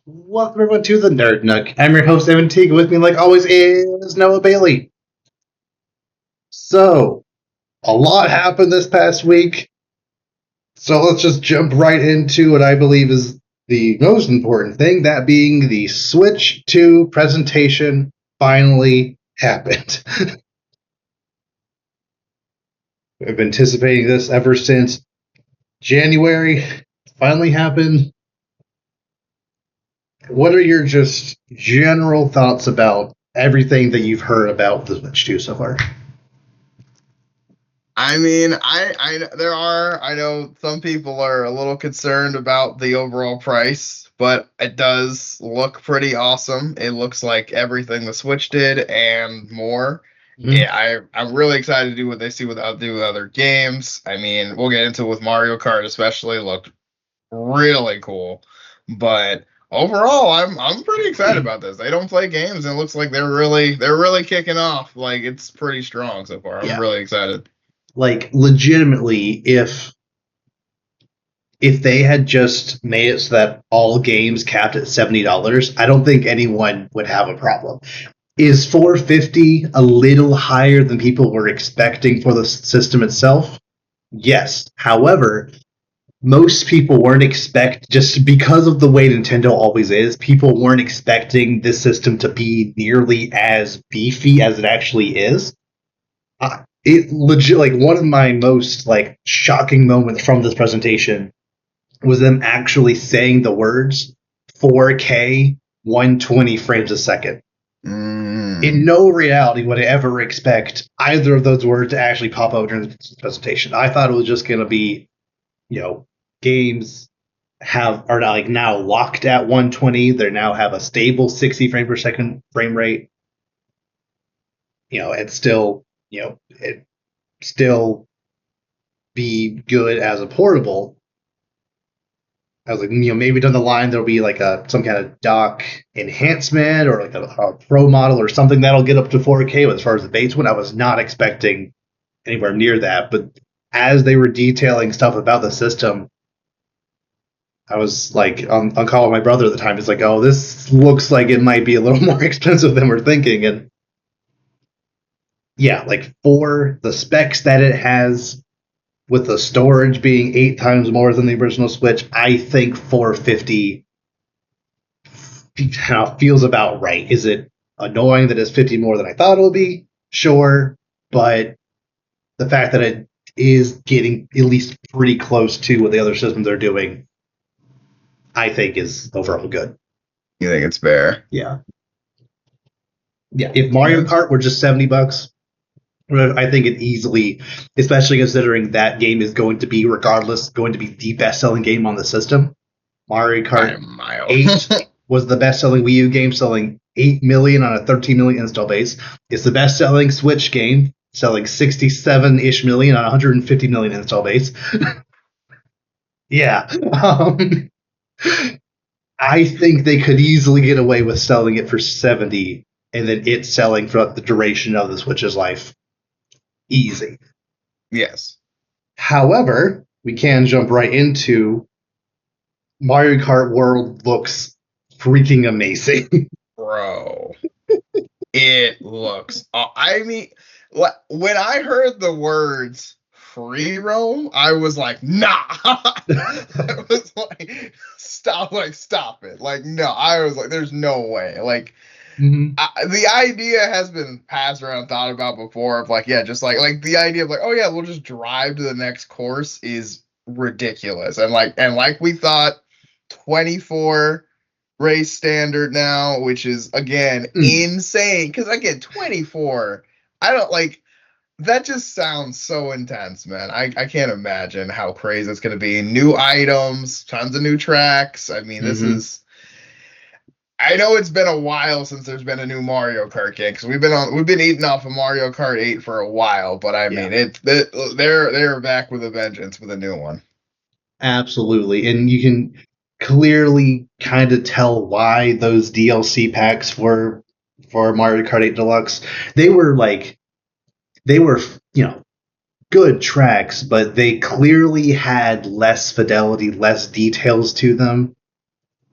Welcome everyone to the Nerd Nook. I'm your host Evan Teague. With me, like always, is Noah Bailey. So, a lot happened this past week. So let's just jump right into what I believe is the most important thing, that being the Switch 2 presentation finally happened. I've been anticipating this ever since January. Finally happened. What are your just general thoughts about everything that you've heard about the Switch 2 so far? I mean, I know some people are a little concerned about the overall price, but it does look pretty awesome. It looks like everything the Switch did and more. I'm really excited to do what they do with other games. I mean, we'll get into it with Mario Kart, especially looked really cool. But overall, I'm pretty excited about this. They don't play games, and it looks like they're really kicking off. Like it's pretty strong so far. I'm really excited. Like, legitimately, if they had just made it so that all games capped at $70, I don't think anyone would have a problem. Is $450 a little higher than people were expecting for the system itself? Yes. However, most people weren't just because of the way Nintendo always is, people weren't expecting this system to be nearly as beefy as it actually is. It legit, like, one of my most like shocking moments from this presentation was them actually saying the words 4K 120 frames a second. In no reality would I ever expect either of those words to actually pop up during the presentation. I thought it was just going to be, games are like now locked at 120. They now have a stable 60 frame per second frame rate. And still, it still be good as a portable. I was like, maybe down the line there'll be like some kind of dock enhancement or like a pro model or something that'll get up to 4K. But as far as the base one, I was not expecting anywhere near that. But as they were detailing stuff about the system, I was like on call with my brother at the time. He's like, "Oh, this looks like it might be a little more expensive than we're thinking." And yeah, like for the specs that it has, with the storage being 8 times more than the original Switch, I think 450 feels about right. Is it annoying that it's 50 more than I thought it would be? Sure, but the fact that it is getting at least pretty close to what the other systems are doing, I think is overall good. You think it's fair? Yeah. Yeah, if Mario Kart were just $70, I think it easily, especially considering that game is going to be, regardless, going to be the best-selling game on the system. Mario Kart 8 was the best-selling Wii U game, selling 8 million on a 13 million install base. It's the best-selling Switch game, selling 67-ish million on a 150 million install base. Yeah. I think they could easily get away with selling it for 70 and then it selling throughout the duration of the Switch's life. Easy. Yes. However, we can jump right into Mario Kart World looks freaking amazing. Bro. It looks. I mean, when I heard the words free roam, I was like, nah. I was like, stop it. Like, no. I was like, there's no way. Like, the idea has been passed around, thought about before of like, yeah, just like the idea of like, oh yeah, we'll just drive to the next course is ridiculous. And like we thought, 24 race standard now, which is again insane. Because again, 24, I don't like that. Just sounds so intense, man. I can't imagine how crazy it's gonna be. New items, tons of new tracks. I mean, this is. I know it's been a while since there's been a new Mario Kart game because we've been eating off of Mario Kart 8 for a while, but I mean they're back with a vengeance with a new one. Absolutely, and you can clearly kind of tell why those DLC packs for Mario Kart 8 Deluxe, they were good tracks, but they clearly had less fidelity, less details to them.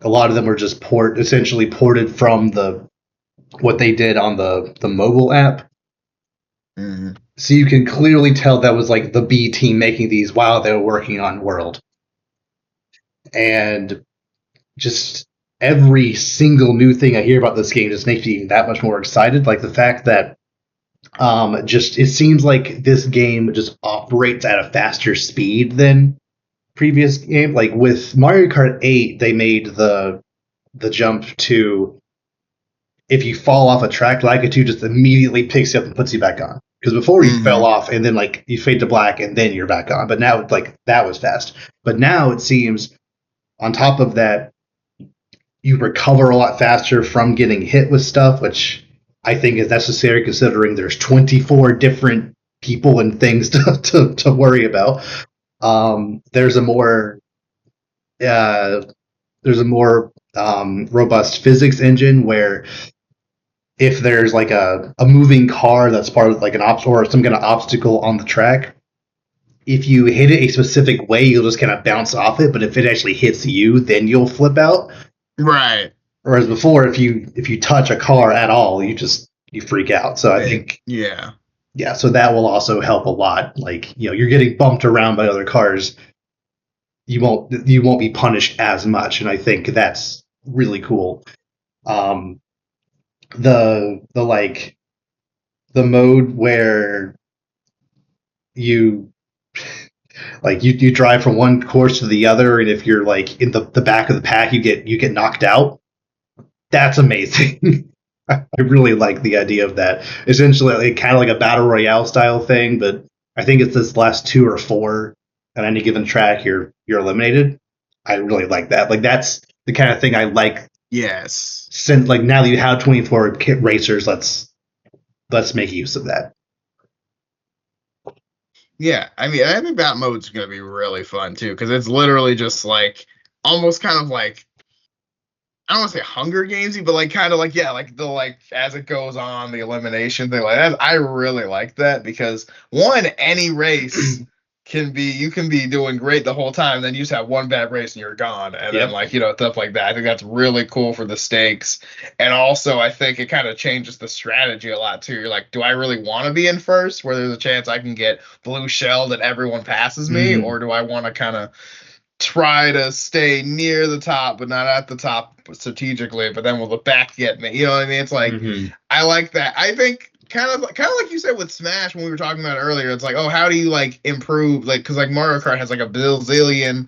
a lot of them were just essentially ported from what they did on the mobile app. Mm-hmm. So you can clearly tell that was like the B team making these while they were working on World. And just every single new thing I hear about this game just makes me that much more excited. Like the fact that just it seems like this game just operates at a faster speed than previous game. Like with Mario Kart 8, they made the jump to if you fall off a track, like it just immediately picks you up and puts you back on. Because before you fell off and then like you fade to black and then you're back on. But now like that was fast. But now it seems on top of that, you recover a lot faster from getting hit with stuff, which I think is necessary considering there's 24 different people and things to worry about. There's a more robust physics engine where if there's like a moving car that's part of like an or some kind of obstacle on the track, if you hit it a specific way, you'll just kind of bounce off it. But if it actually hits you, then you'll flip out. Right. Whereas before, if you touch a car at all, you freak out. So I think yeah. So that will also help a lot. Like you're getting bumped around by other cars. You won't be punished as much, and I think that's really cool. The mode where you you drive from one course to the other, and if you're like in the back of the pack, you get knocked out. That's amazing. I really like the idea of that. Essentially, like, kind of like a battle royale style thing, but I think it's this last 2 or 4 on any given track you're eliminated. I really like that. Like that's the kind of thing I like. Yes. Since like now that you have 24 racers, let's make use of that. Yeah, I mean, I think that mode's gonna be really fun too, because it's literally just like almost kind of like I don't want to say Hunger Gamesy, but like kind of like like the like as it goes on the elimination thing like that. I really like that because one, any race you can be doing great the whole time, then you just have one bad race and you're gone, and then like stuff like that. I think that's really cool for the stakes, and also I think it kind of changes the strategy a lot too. You're like, do I really want to be in first, where there's a chance I can get blue shelled and everyone passes me, or do I want to kind of try to stay near the top but not at the top strategically, but then will the back get me? You know what I mean? It's like I like that. I think kind of like you said with Smash when we were talking about it earlier. It's like, oh, how do you like improve? Like, because like Mario Kart has like a bazillion,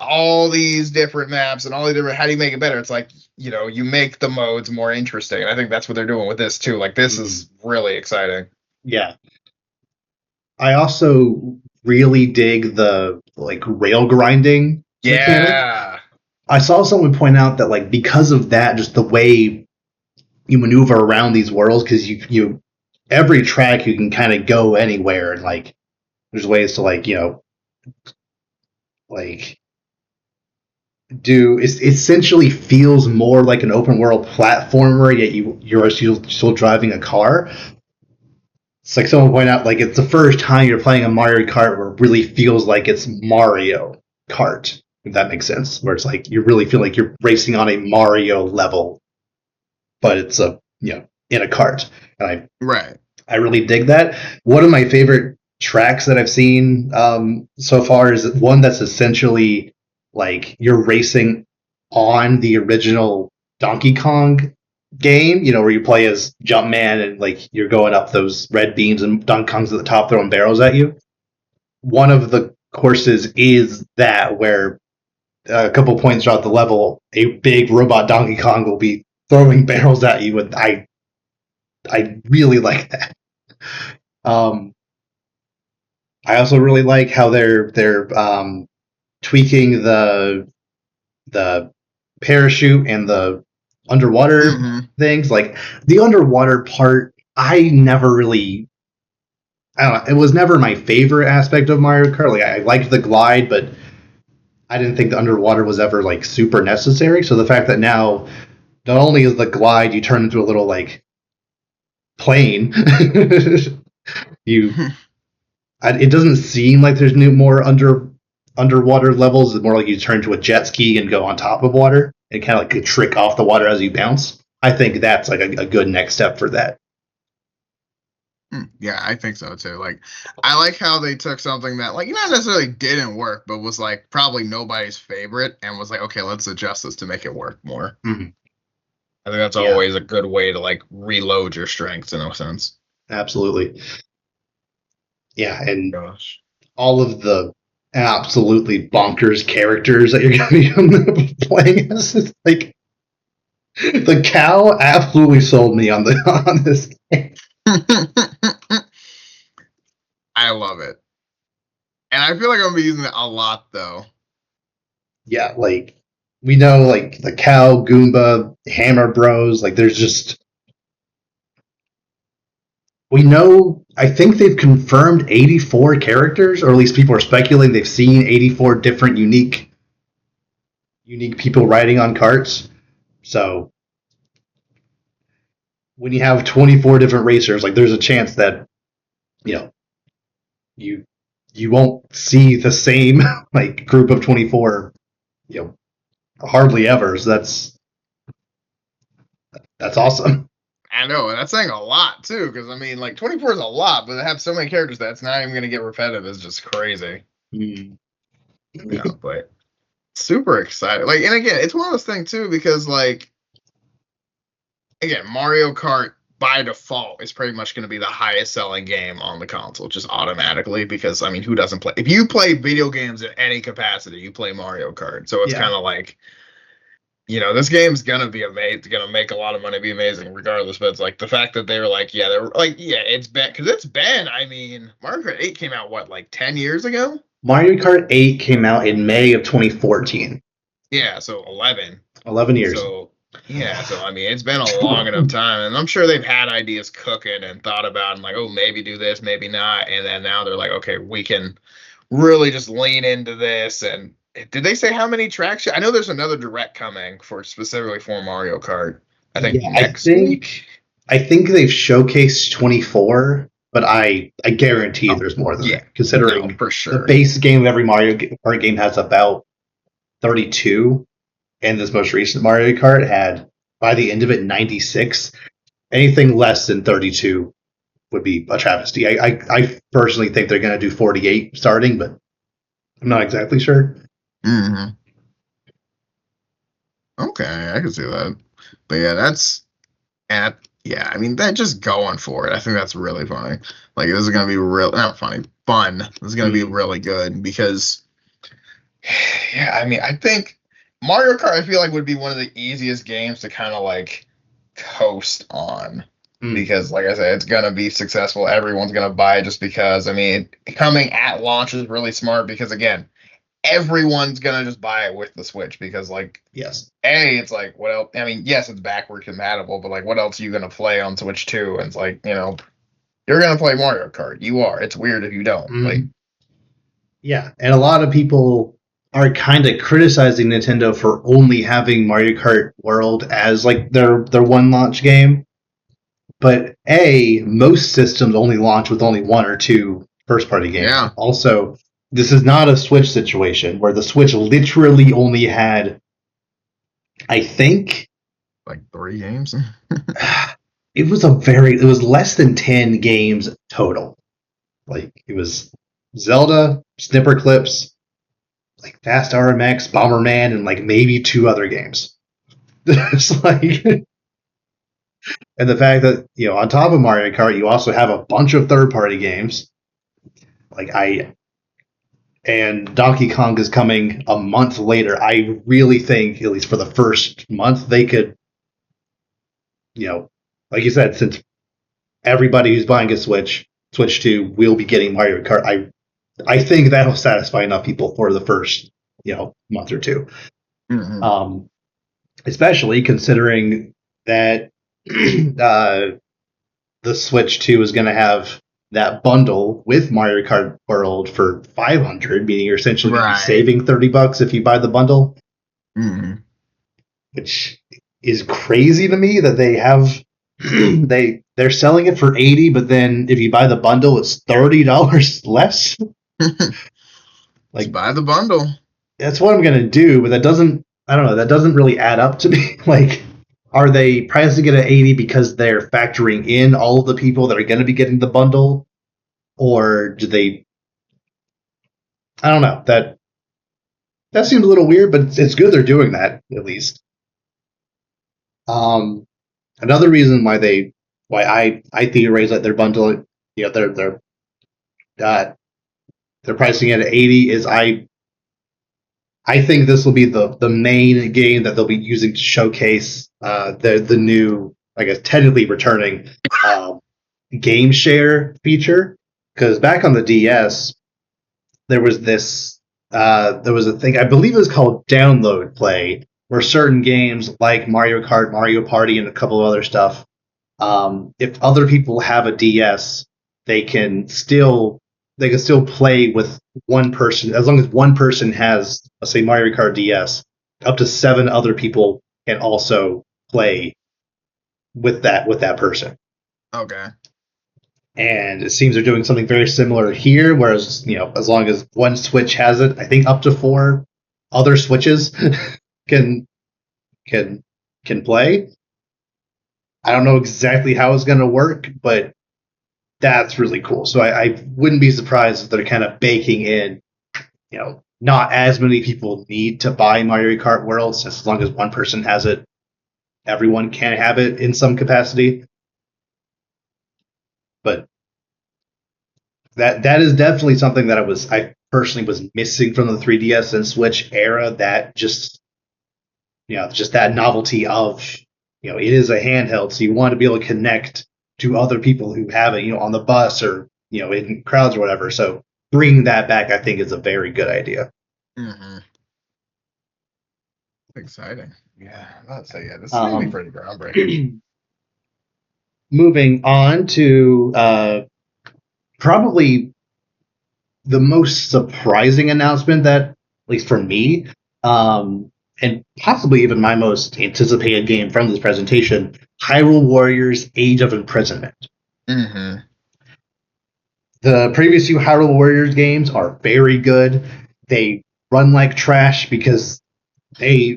all these different maps and all the different. How do you make it better? It's like you make the modes more interesting, and I think that's what they're doing with this too. Like, this is really exciting. Yeah. I also really dig the like rail grinding mechanic. I saw someone point out that like because of that, just the way you maneuver around these worlds, because you every track you can kind of go anywhere, and like there's ways to like do it essentially feels more like an open world platformer, yet you're still driving a car. It's like someone pointed out, like it's the first time you're playing a Mario Kart where it really feels like it's Mario Kart, if that makes sense. Where it's like you really feel like you're racing on a Mario level, but it's in a kart. And I really dig that. One of my favorite tracks that I've seen so far is one that's essentially like you're racing on the original Donkey Kong game, where you play as Jumpman and like you're going up those red beams and Donkey Kong's at the top throwing barrels at you. One of the courses is that where a couple points throughout the level, a big robot Donkey Kong will be throwing barrels at you, and I really like that. I also really like how they're tweaking the parachute and the underwater things. Like the underwater part, I don't know, it was never my favorite aspect of Mario Kart. Like I liked the glide, but I didn't think the underwater was ever like super necessary. So the fact that now not only is the glide you turn into a little like plane, it doesn't seem like there's more underwater levels. It's more like you turn to a jet ski and go on top of water. and kind of like a trick off the water as you bounce. I think that's like a good next step for that. Yeah, I think so too. Like, I like how they took something that, like, not necessarily didn't work, but was like probably nobody's favorite, and was like, okay, let's adjust this to make it work more. Mm-hmm. I think that's Yeah. always a good way to like reload your strengths in a sense. Absolutely. Yeah, and Gosh. all of the absolutely bonkers characters that you're going to be playing as, it's like the cow absolutely sold me on this game. I love it. And I feel like I'm gonna be using it a lot though. Yeah, like we know like the cow, Goomba, Hammer Bros, like there's just we know I think they've confirmed 84 characters, or at least people are speculating they've seen 84 different unique people riding on carts. So when you have 24 different racers, like there's a chance that you know you you won't see the same like group of 24, you know, hardly ever. So that's awesome. I know, and that's saying a lot too, because I mean, like 24 is a lot, but to have so many characters that's not even gonna get repetitive is just crazy. Yeah, but super excited. Like, and again, it's one of those things too, because like, again, Mario Kart by default is pretty much going to be the highest selling game on the console, just automatically. Because I mean, who doesn't play? If you play video games in any capacity, you play Mario Kart. So it's Yeah. kind of like, this game's gonna be amazing, gonna make a lot of money, be amazing, regardless. But it's like the fact that they were like, it's been, because it's been. I mean, Mario Kart 8 came out what, like 10 years ago? Mario Kart 8 came out in May of 2014. Yeah, so 11. 11 years. So yeah, so I mean, it's been a long enough time, and I'm sure they've had ideas cooking and thought about, and like, oh, maybe do this, maybe not, and then now they're like, okay, we can really just lean into this. And did they say how many tracks? I know there's another direct coming for specifically for Mario Kart. I think Yeah, next week. I think they've showcased 24, but I guarantee there's more than that. Considering for sure. the base game of every Mario Kart game has about 32, and this most recent Mario Kart had, by the end of it, 96. Anything less than 32 would be a travesty. I personally think they're going to do 48 starting, but I'm not exactly sure. Mm-hmm. Okay, I can see that. But yeah, I mean, that just going for it. I think that's really funny. Like, this is gonna be not funny, fun. This is gonna be really good because, yeah, I mean, I think Mario Kart, I feel like, would be one of the easiest games to kind of like coast on because, like I said, it's gonna be successful. Everyone's gonna buy it just because. I mean, coming at launch is really smart because, again, everyone's gonna just buy it with the Switch because, like, yes, it's like, what else? I mean, yes, it's backward compatible, but like, what else are you gonna play on Switch 2? And it's like, you're gonna play Mario Kart. You are. It's weird if you don't. Like, yeah, and a lot of people are kind of criticizing Nintendo for only having Mario Kart World as like their one launch game. But most systems only launch with only one or two first party games. Yeah. Also, this is not a Switch situation where the Switch literally only had, I think, like 3 games. it was less than 10 games total. Like, it was Zelda, Snipper Clips, like Fast RMX, Bomberman, and like maybe 2 other games. It's like, and the fact that, on top of Mario Kart, you also have a bunch of third party games. And Donkey Kong is coming a month later. I really think, at least for the first month, they could, like you said, since everybody who's buying a Switch 2 will be getting Mario Kart, I think that'll satisfy enough people for the first, month or two. Mm-hmm. Especially considering that the Switch 2 is going to have that bundle with Mario Kart World for $500, meaning you're essentially going to be saving $30 if you buy the bundle. Mm-hmm. Which is crazy to me that they have they're selling it for $80, but then if you buy the bundle, it's $30 less. Like, buy the bundle. That's what I'm gonna do, but that doesn't. I don't know. That doesn't really add up to me. Like, are they pricing it at 80 because they're factoring in all of the people that are going to be getting the bundle, or do they? I don't know. That seems a little weird, but it's good they're doing that at least. Another reason why I theorize that they're bundling, uh, they're pricing it at 80 is I think this will be the main game that they'll be using to showcase the new, I guess, technically returning game share feature. Because back on the DS, there was there was a thing, I believe it was called download play, where certain games like Mario Kart, Mario Party, and a couple of other stuff, if other people have a DS, they can still play with one person as long as one person has, let's say, Mario Kart DS. Up to 7 other people can also play with that person. Okay. And it seems they're doing something very similar here, whereas, as long as one Switch has it, I think up to 4 other Switches can can play. I don't know exactly how it's going to work, but that's really cool. So I wouldn't be surprised if they're kind of baking in, not as many people need to buy Mario Kart World, as long as one person has it, everyone can have it in some capacity. But that is definitely something that I personally was missing from the 3DS and Switch era. That just that novelty of it is a handheld, so you want to be able to connect to other people who have it, on the bus or in crowds or whatever. So bringing that back, I think, is a very good idea. Mm-hmm. Exciting. Yeah, let's say this is gonna be pretty groundbreaking. Moving on to probably the most surprising announcement that, at least for me, and possibly even my most anticipated game from this presentation, Hyrule Warriors: Age of Imprisonment. Mm-hmm. The previous 2 Hyrule Warriors games are very good. They run like trash because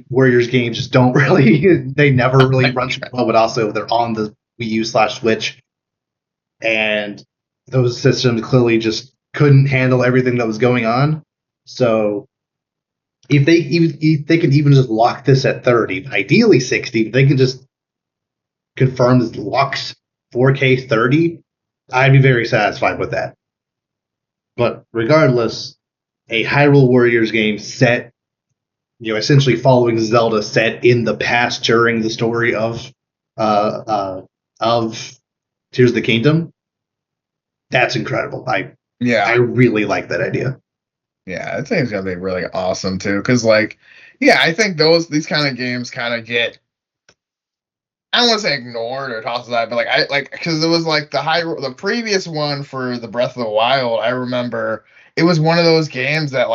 Warriors games just don't really, they never really run well, but also they're on the Wii U/Switch. And those systems clearly just couldn't handle everything that was going on. So if they can even just lock this at 30, ideally 60, if they can just confirm this locked 4K 30, I'd be very satisfied with that. But regardless, a Hyrule Warriors game set, essentially following Zelda, set in the past during the story of Tears of the Kingdom. That's incredible. I really like that idea. Yeah, I think it's gonna be really awesome too. Because I think these kind of games kind of get, I don't want to say ignored or tossed aside, but because it was the previous one for the Breath of the Wild. I remember it was one of those games that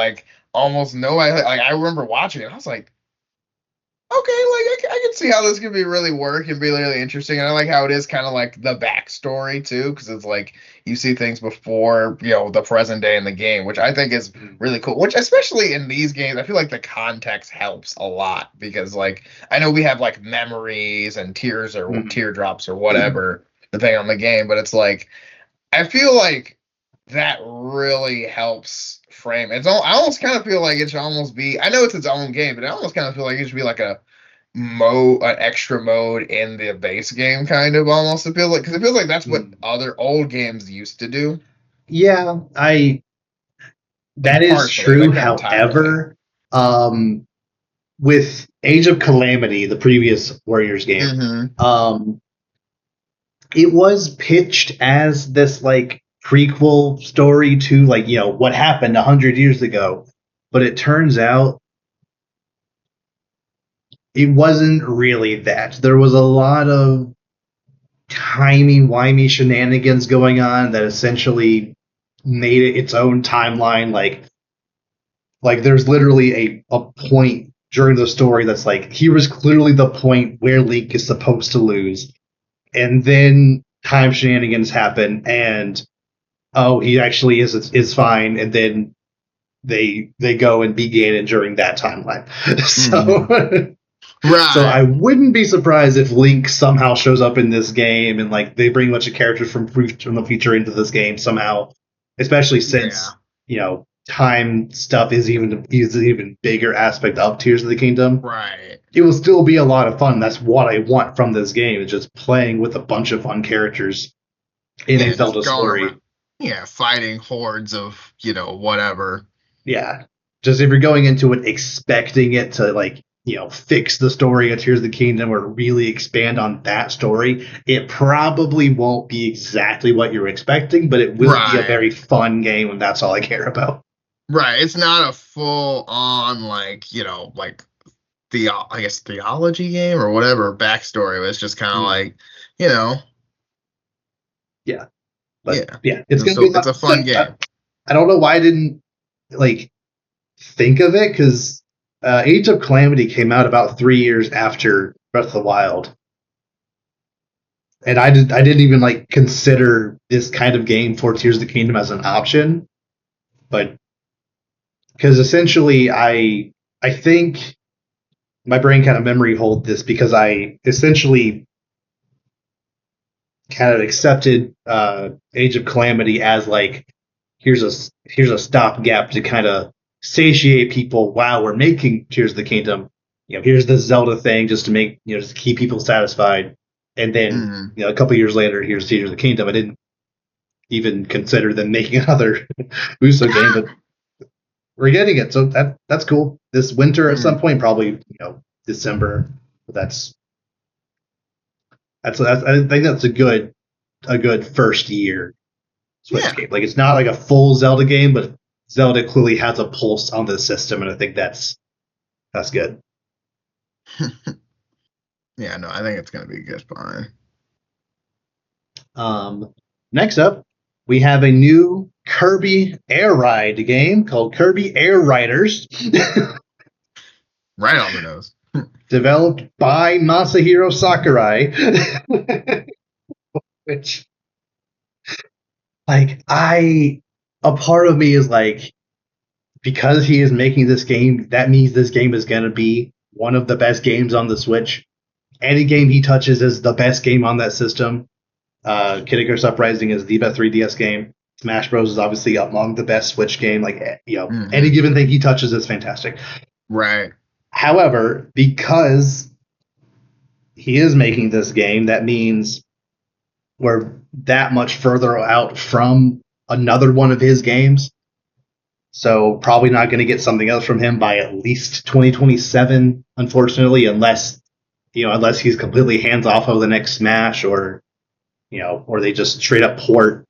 almost nobody I remember watching it. I was like, okay, I can see how this could be really work and be really interesting. And I like how it is kind of like the backstory too, because it's you see things before the present day in the game, which I think is really cool. Which, especially in these games, I feel like the context helps a lot, because I know we have memories and tears or teardrops or whatever depending on the game, but it's I feel like that really helps frame it. I almost kind of feel like it should almost be, I know it's its own game, but I almost kind of feel like it should be like an extra mode in the base game, kind of almost. It feels like, because it feels like that's what other old games used to do. Yeah, that is true. However, with Age of Calamity, the previous Warriors game, it was pitched as this prequel story to what happened 100 years ago, but it turns out it wasn't really that. There was a lot of timey-wimey shenanigans going on that essentially made it its own timeline. Like there's literally a point during the story that's here was clearly the point where Link is supposed to lose, and then time shenanigans happen, and he actually is fine, and then they go and begin it during that timeline. So right. so I wouldn't be surprised if Link somehow shows up in this game and like they bring a bunch of characters from the future into this game somehow, especially since time stuff is an even bigger aspect of Tears of the Kingdom. Right. It will still be a lot of fun. That's what I want from this game. Is just playing with a bunch of fun characters in a Zelda story. Around. Yeah, fighting hordes of whatever. Yeah, just if you're going into it expecting it to like fix the story of Tears of the Kingdom or really expand on that story, it probably won't be exactly what you're expecting, but it will be a very fun game, and that's all I care about. Right. It's not a full on theology game or whatever backstory. It's just kind of like, Yeah. But yeah, it's gonna be it's a fun game. I don't know why I didn't like think of it, because Age of Calamity came out about 3 years after Breath of the Wild. And I didn't even like consider this kind of game for Tears of the Kingdom as an option. But because essentially I think my brain kind of memory hold this because I essentially kind of accepted Age of Calamity as like here's a stopgap to kind of satiate people while we're making Tears of the Kingdom. Here's the Zelda thing just to make just to keep people satisfied. And then a couple years later, here's Tears of the Kingdom. I didn't even consider them making another Uso game, but we're getting it, so that's cool. This winter at some point, probably December. But I think that's a good first year Switch game. Like it's not like a full Zelda game, but Zelda clearly has a pulse on the system, and I think that's good. Yeah, no, I think it's gonna be just fine. Next up, we have a new Kirby Air Ride game called Kirby Air Riders. Right on the nose. Developed by Masahiro Sakurai. Which, like, a part of me is like, because he is making this game, that means this game is going to be one of the best games on the Switch. Any game he touches is the best game on that system. Kid Icarus Uprising is the best 3DS game. Smash Bros is obviously among the best Switch game. Like, any given thing he touches is fantastic. Right. However, because he is making this game, that means we're that much further out from another one of his games. So probably not going to get something else from him by at least 2027, unfortunately, unless he's completely hands off of the next Smash, or they just straight up port,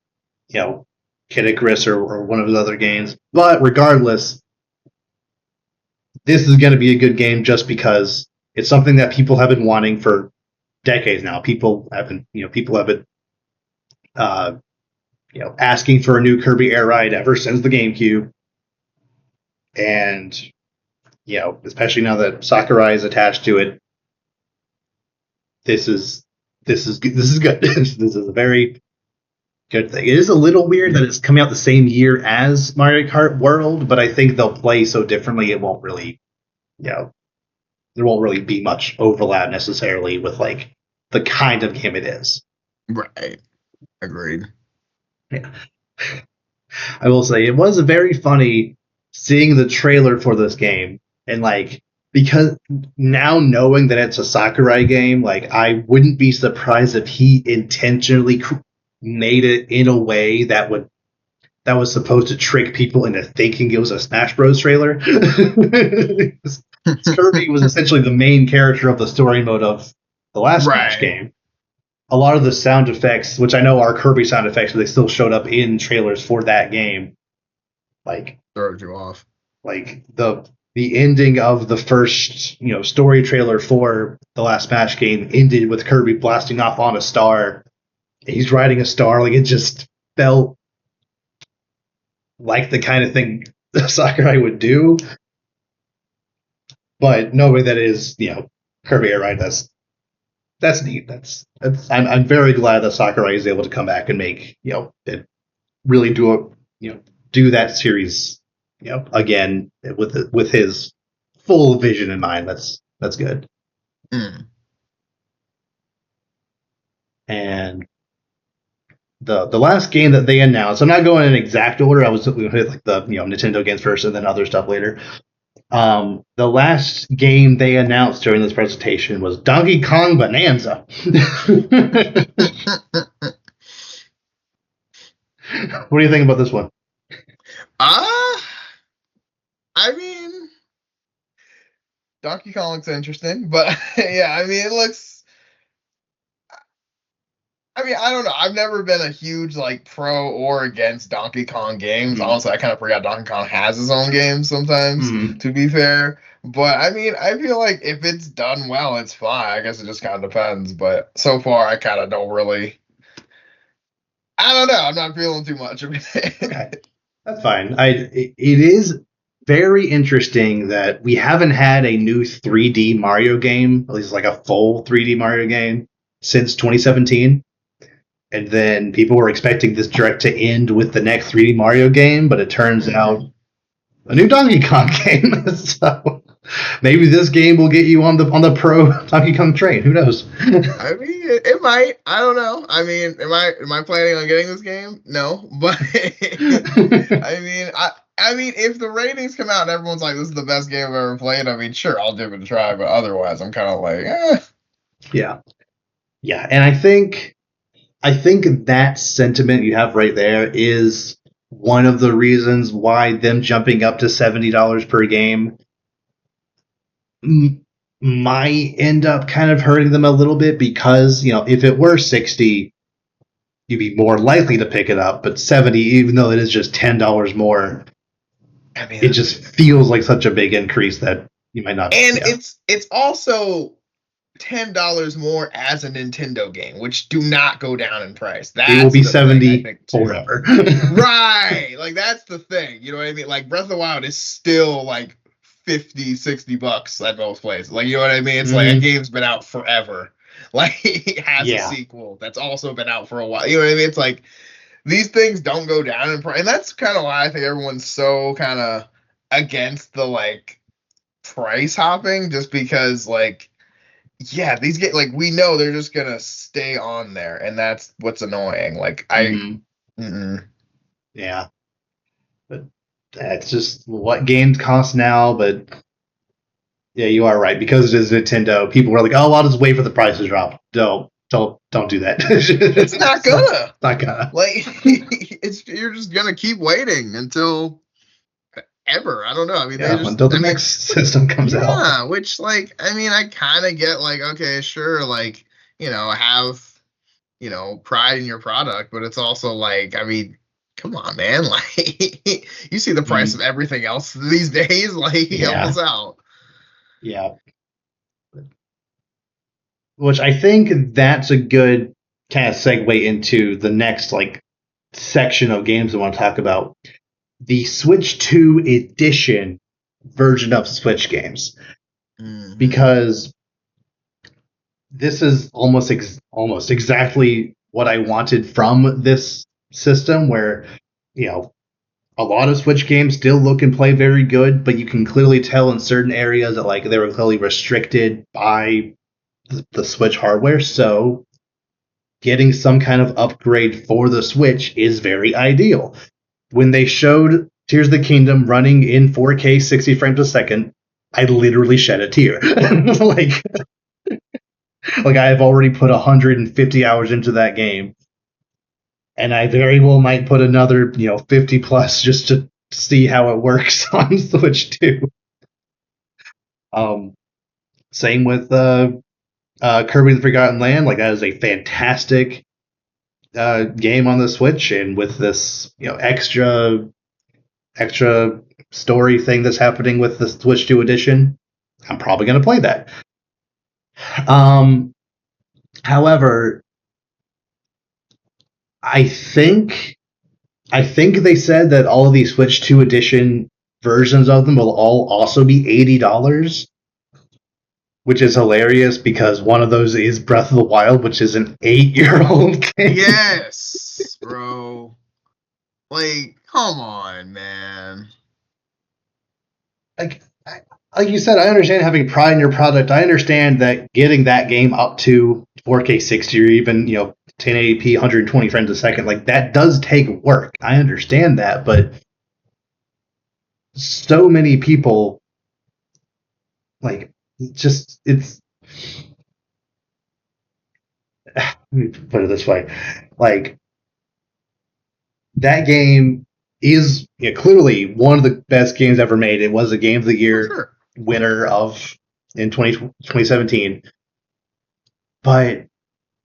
Kid Icarus or one of his other games. But regardless, this is going to be a good game just because it's something that people have been wanting for decades now. People have been asking for a new Kirby Air Ride ever since the GameCube. And, especially now that Sakurai is attached to it, this is good. This is a very good thing. It is a little weird that it's coming out the same year as Mario Kart World, but I think they'll play so differently it won't really, there won't really be much overlap necessarily with like the kind of game it is. Right. Agreed. Yeah. I will say it was very funny seeing the trailer for this game, and like, because now knowing that it's a Sakurai game, like I wouldn't be surprised if he intentionally made it in a way that was supposed to trick people into thinking it was a Smash Bros. Trailer. Kirby was essentially the main character of the story mode of the last Smash game. A lot of the sound effects, which I know are Kirby sound effects, but they still showed up in trailers for that game. Like, throws you off. Like the ending of the first, story trailer for the last Smash game ended with Kirby blasting off on a star. He's riding a star. Like, it just felt like the kind of thing Sakurai would do. But knowing that it is, Kirby Air Ride, that's neat. I'm very glad that Sakurai is able to come back and make, it really do that series, again with his full vision in mind. That's good. Mm. And the last game that they announced, I'm not going in exact order. I was going to hit like the Nintendo games first and then other stuff later. The last game they announced during this presentation was Donkey Kong Bonanza. What do you think about this one? I mean, Donkey Kong looks interesting, but yeah, I mean, it looks. I mean, I don't know. I've never been a huge like pro or against Donkey Kong games. Mm. Honestly, I kind of forgot Donkey Kong has his own games sometimes, to be fair. But I mean, I feel like if it's done well, it's fine. I guess it just kind of depends. But so far, I kind of don't really. I don't know. I'm not feeling too much of it. Okay. That's fine. It is very interesting that we haven't had a new 3D Mario game, at least like a full 3D Mario game, since 2017. And then people were expecting this direct to end with the next 3D Mario game, but it turns out a new Donkey Kong game. So maybe this game will get you on the pro Donkey Kong train. Who knows? I mean, it might. I don't know. I mean, am I planning on getting this game? No, but I mean, I mean, if the ratings come out and everyone's like, "This is the best game I've ever played," I mean, sure, I'll give it a try. But otherwise, I'm kind of like, eh. Yeah, yeah, and I think that sentiment you have right there is one of the reasons why them jumping up to $70 per game might end up kind of hurting them a little bit, because if it were 60, you'd be more likely to pick it up, but 70, even though it is just $10 more, I mean, it just feels like such a big increase that you might not. And it's also $10 more as a Nintendo game, which do not go down in price. It will be 70 forever. Right. Like, that's the thing. You know what I mean? Like, Breath of the Wild is still like $50-$60 at most places. Like, you know what I mean? It's like a game's been out forever. Like, it has a sequel that's also been out for a while. You know what I mean? It's like these things don't go down in price. And that's kind of why I think everyone's so kind of against the like price hopping, just because like, yeah, these get like, we know they're just gonna stay on there, and that's what's annoying. Like yeah, but that's just what games cost now. But yeah, you are right, because it is Nintendo. People were like, "Oh, I'll just wait for the price to drop." Don't do that. It's not gonna. Not gonna. Like, you're just gonna keep waiting until ever. I don't know. I mean, until the next system comes out. Yeah, which, like, I mean, I kind of get, like, okay, sure, like, have, pride in your product, but it's also like, I mean, come on, man. Like, you see the price of everything else these days. Like, help us out. Yeah. Which I think that's a good kind of segue into the next, like, section of games I want to talk about. The Switch 2 edition version of Switch games. Because this is almost exactly what I wanted from this system, where, a lot of Switch games still look and play very good, but you can clearly tell in certain areas that, like, they were clearly restricted by the Switch hardware. So getting some kind of upgrade for the Switch is very ideal. When they showed Tears of the Kingdom running in 4K 60 frames a second, I literally shed a tear. like I have already put 150 hours into that game, and I very well might put another 50 plus just to see how it works on Switch 2. Same with Kirby the Forgotten Land. Like, that is a fantastic game on the Switch, and with this extra story thing that's happening with the Switch 2 edition, I'm probably going to play that. However, I think they said that all of these Switch 2 edition versions of them will all also be $80, which is hilarious, because one of those is Breath of the Wild, which is an 8-year-old game. Yes, bro. Like, come on, man. like like you said, I understand having pride in your product. I understand that getting that game up to 4K 60 or even 1080p 120 frames a second, like that does take work. I understand that, but so many people like just it's. Let me put it this way, like that game is clearly one of the best games ever made. It was a Game of the For Year sure. winner of in 2017. But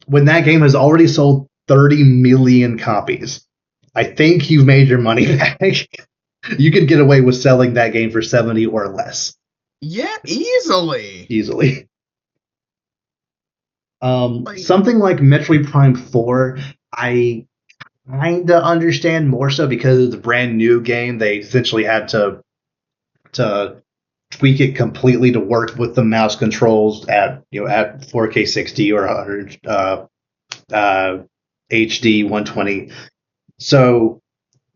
when that game has already sold 30 million copies, I think you've made your money back. You could get away with selling that game for 70 or less. Yeah, easily. Easily. Like, Something like Metroid Prime 4, I kind of understand more so because it's a brand new game. They essentially had to tweak it completely to work with the mouse controls at at 4K 60 or 100 HD 120. So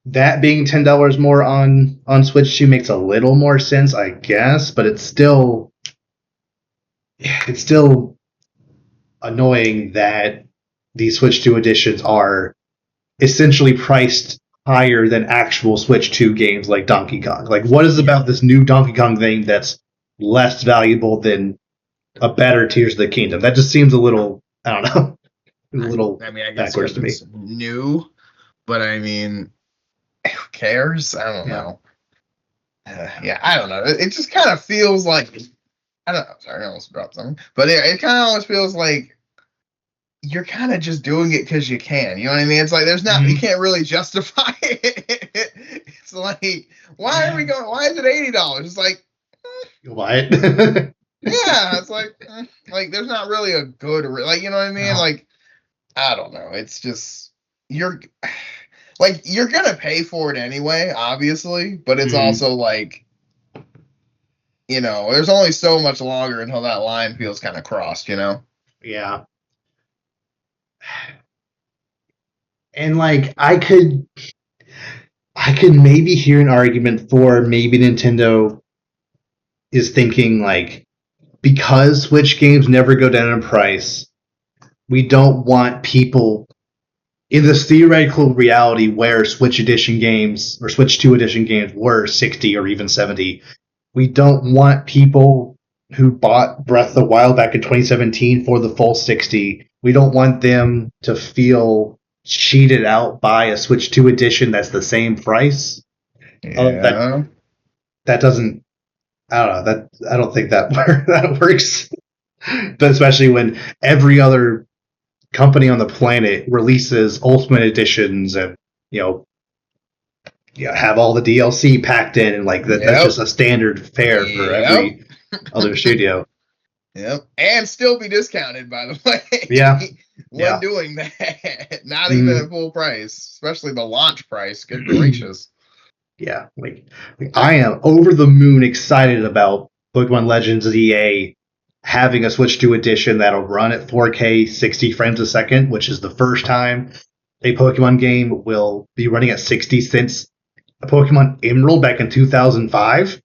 that being $10 more on Switch 2 makes a little more sense, I guess, but it's still annoying that these Switch 2 editions are essentially priced higher than actual Switch 2 games like Donkey Kong. Like, what is about this new Donkey Kong thing that's less valuable than a better Tears of the Kingdom? That just seems a little, I don't know, a little I mean, I guess backwards because to me. it's new, but I mean, who cares? I don't Yeah. know. Yeah, I don't know. It just kind of feels like I don't know. Sorry, I almost dropped something. But it kind of almost feels like you're kind of just doing it because you can. You know what I mean? It's like you Mm-hmm. can't really justify it. It's like, why are we going? Why is it $80? It's like, What? yeah, it's like there's not really a good, like, you know what I mean? No. Like, I don't know. It's just, you're, like, you're going to pay for it anyway, obviously, but it's Mm-hmm. also like, there's only so much longer until that line feels kind of crossed, you know? Yeah. And like I could maybe hear an argument for maybe Nintendo is thinking like because Switch games never go down in price, we don't want people in this theoretical reality where Switch edition games or Switch 2 edition games were 60 or even 70. We don't want people who bought Breath of the Wild back in 2017 for the full 60. We don't want them to feel cheated out by a Switch 2 edition that's the same price. That Yeah. that doesn't. I don't know. That I don't think that that works. But especially when every other company on the planet releases Ultimate editions and you know have all the DLC packed in and like that's Yep. just a standard fare for Yep. every other studio. Yep. And still be discounted, by the Yeah, way, when yeah. doing that. Not even Mm. at full price, especially the launch price. Good gracious. Yeah, like I am over the moon excited about Pokemon Legends EA having a Switch 2 edition that'll run at 4K 60 frames a second, which is the first time a Pokemon game will be running at 60 since a Pokemon Emerald back in 2005.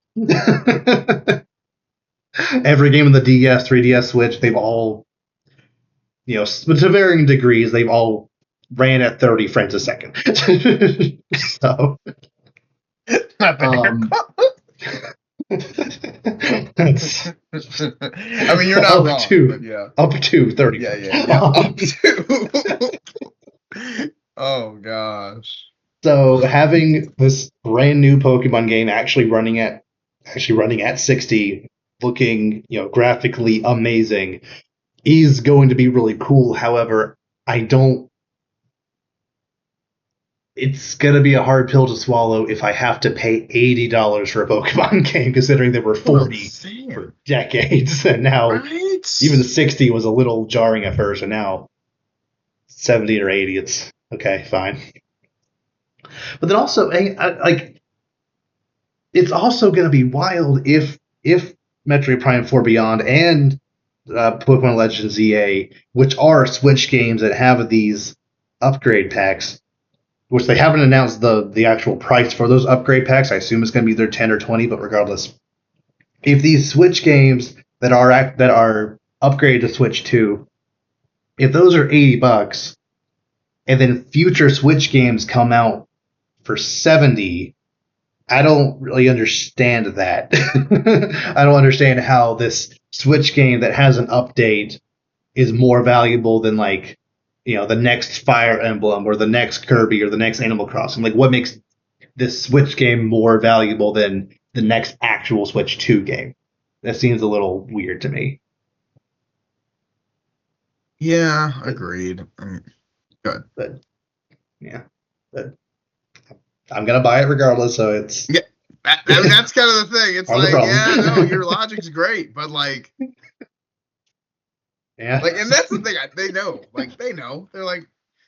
Every game in the DS, 3DS, Switch, they've all, to varying degrees, they've all ran at 30 frames a second. So, Not there. um, that's I mean, you're not up wrong, but to yeah. up to 30 Yeah, frames. yeah, yeah. Up to. Oh gosh. So having this brand new Pokemon game actually running at 60, looking graphically amazing, is going to be really cool. However, I don't. It's going to be a hard pill to swallow if I have to pay $80 for a Pokemon game, considering there were What I'm 40 saying. for decades, and now Right? even 60 was a little jarring at first, and now 70 or 80, it's okay, fine. But then also, like, it's also going to be wild if Metroid Prime 4 Beyond and Pokemon Legends EA, which are Switch games that have these upgrade packs, which they haven't announced the actual price for those upgrade packs. I assume it's going to be either 10 or 20, but regardless, if these Switch games that are upgraded to Switch 2, if those are $80, and then future Switch games come out for 70, I don't really understand that. I don't understand how this Switch game that has an update is more valuable than like, the next Fire Emblem or the next Kirby or the next Animal Crossing. Like, what makes this Switch game more valuable than the next actual Switch 2 game? That seems a little weird to me. Yeah, But, agreed. Good. but yeah, but I'm gonna buy it regardless. So it's Yeah, I mean, that's kind of the thing. It's part of the like, problem. yeah, no, your logic's great, but Yeah, and that's the thing. They know, they know. They're like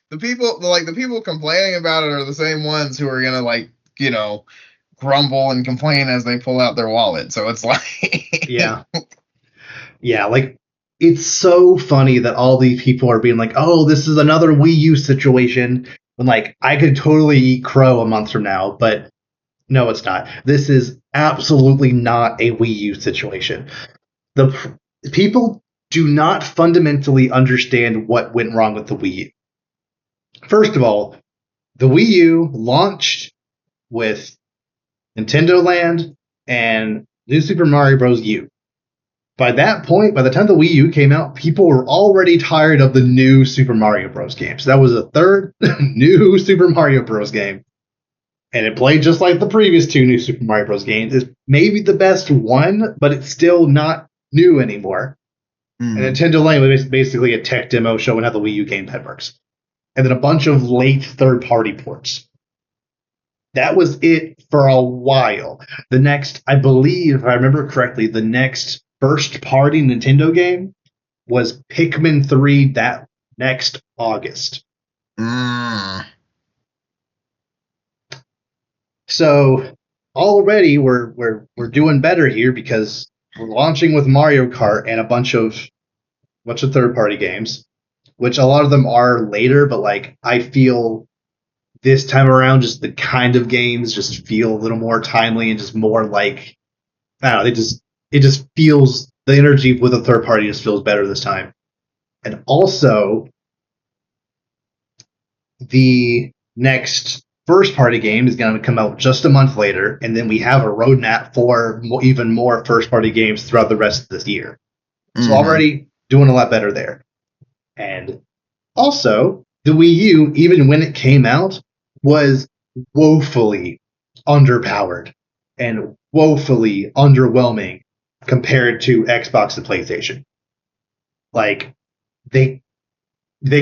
the people complaining about it are the same ones who are gonna grumble and complain as they pull out their wallet. So it's like, yeah, yeah. Like, it's so funny that all these people are being like, "Oh, this is another Wii U situation." When like I could totally eat crow a month from now, but no, it's not. This is absolutely not a Wii U situation. The people do not fundamentally understand what went wrong with the Wii U. First of all, the Wii U launched with Nintendo Land and New Super Mario Bros. U. By that point, by the time the Wii U came out, people were already tired of the new Super Mario Bros. Game. So that was a third new Super Mario Bros. Game. And it played just like the previous two new Super Mario Bros. Games. It's maybe the best one, but it's still not new anymore. And Nintendo Land was basically a tech demo showing how the Wii U gamepad works. And then a bunch of late third-party ports. That was it for a while. The next, I believe, if I remember correctly, the next first-party Nintendo game was Pikmin 3 that next August. So already we're doing better here because we're launching with Mario Kart and a bunch of third-party games, which a lot of them are later, but like I feel this time around, just the kind of games just feel a little more timely and just more like, I don't know. It just feels, the energy with a third party just feels better this time. And also, the next first party game is going to come out just a month later, and then we have a roadmap for even more first party games throughout the rest of this year. So already doing a lot better there. And also, the Wii U, even when it came out, was woefully underpowered and woefully underwhelming compared to Xbox and PlayStation. Like, they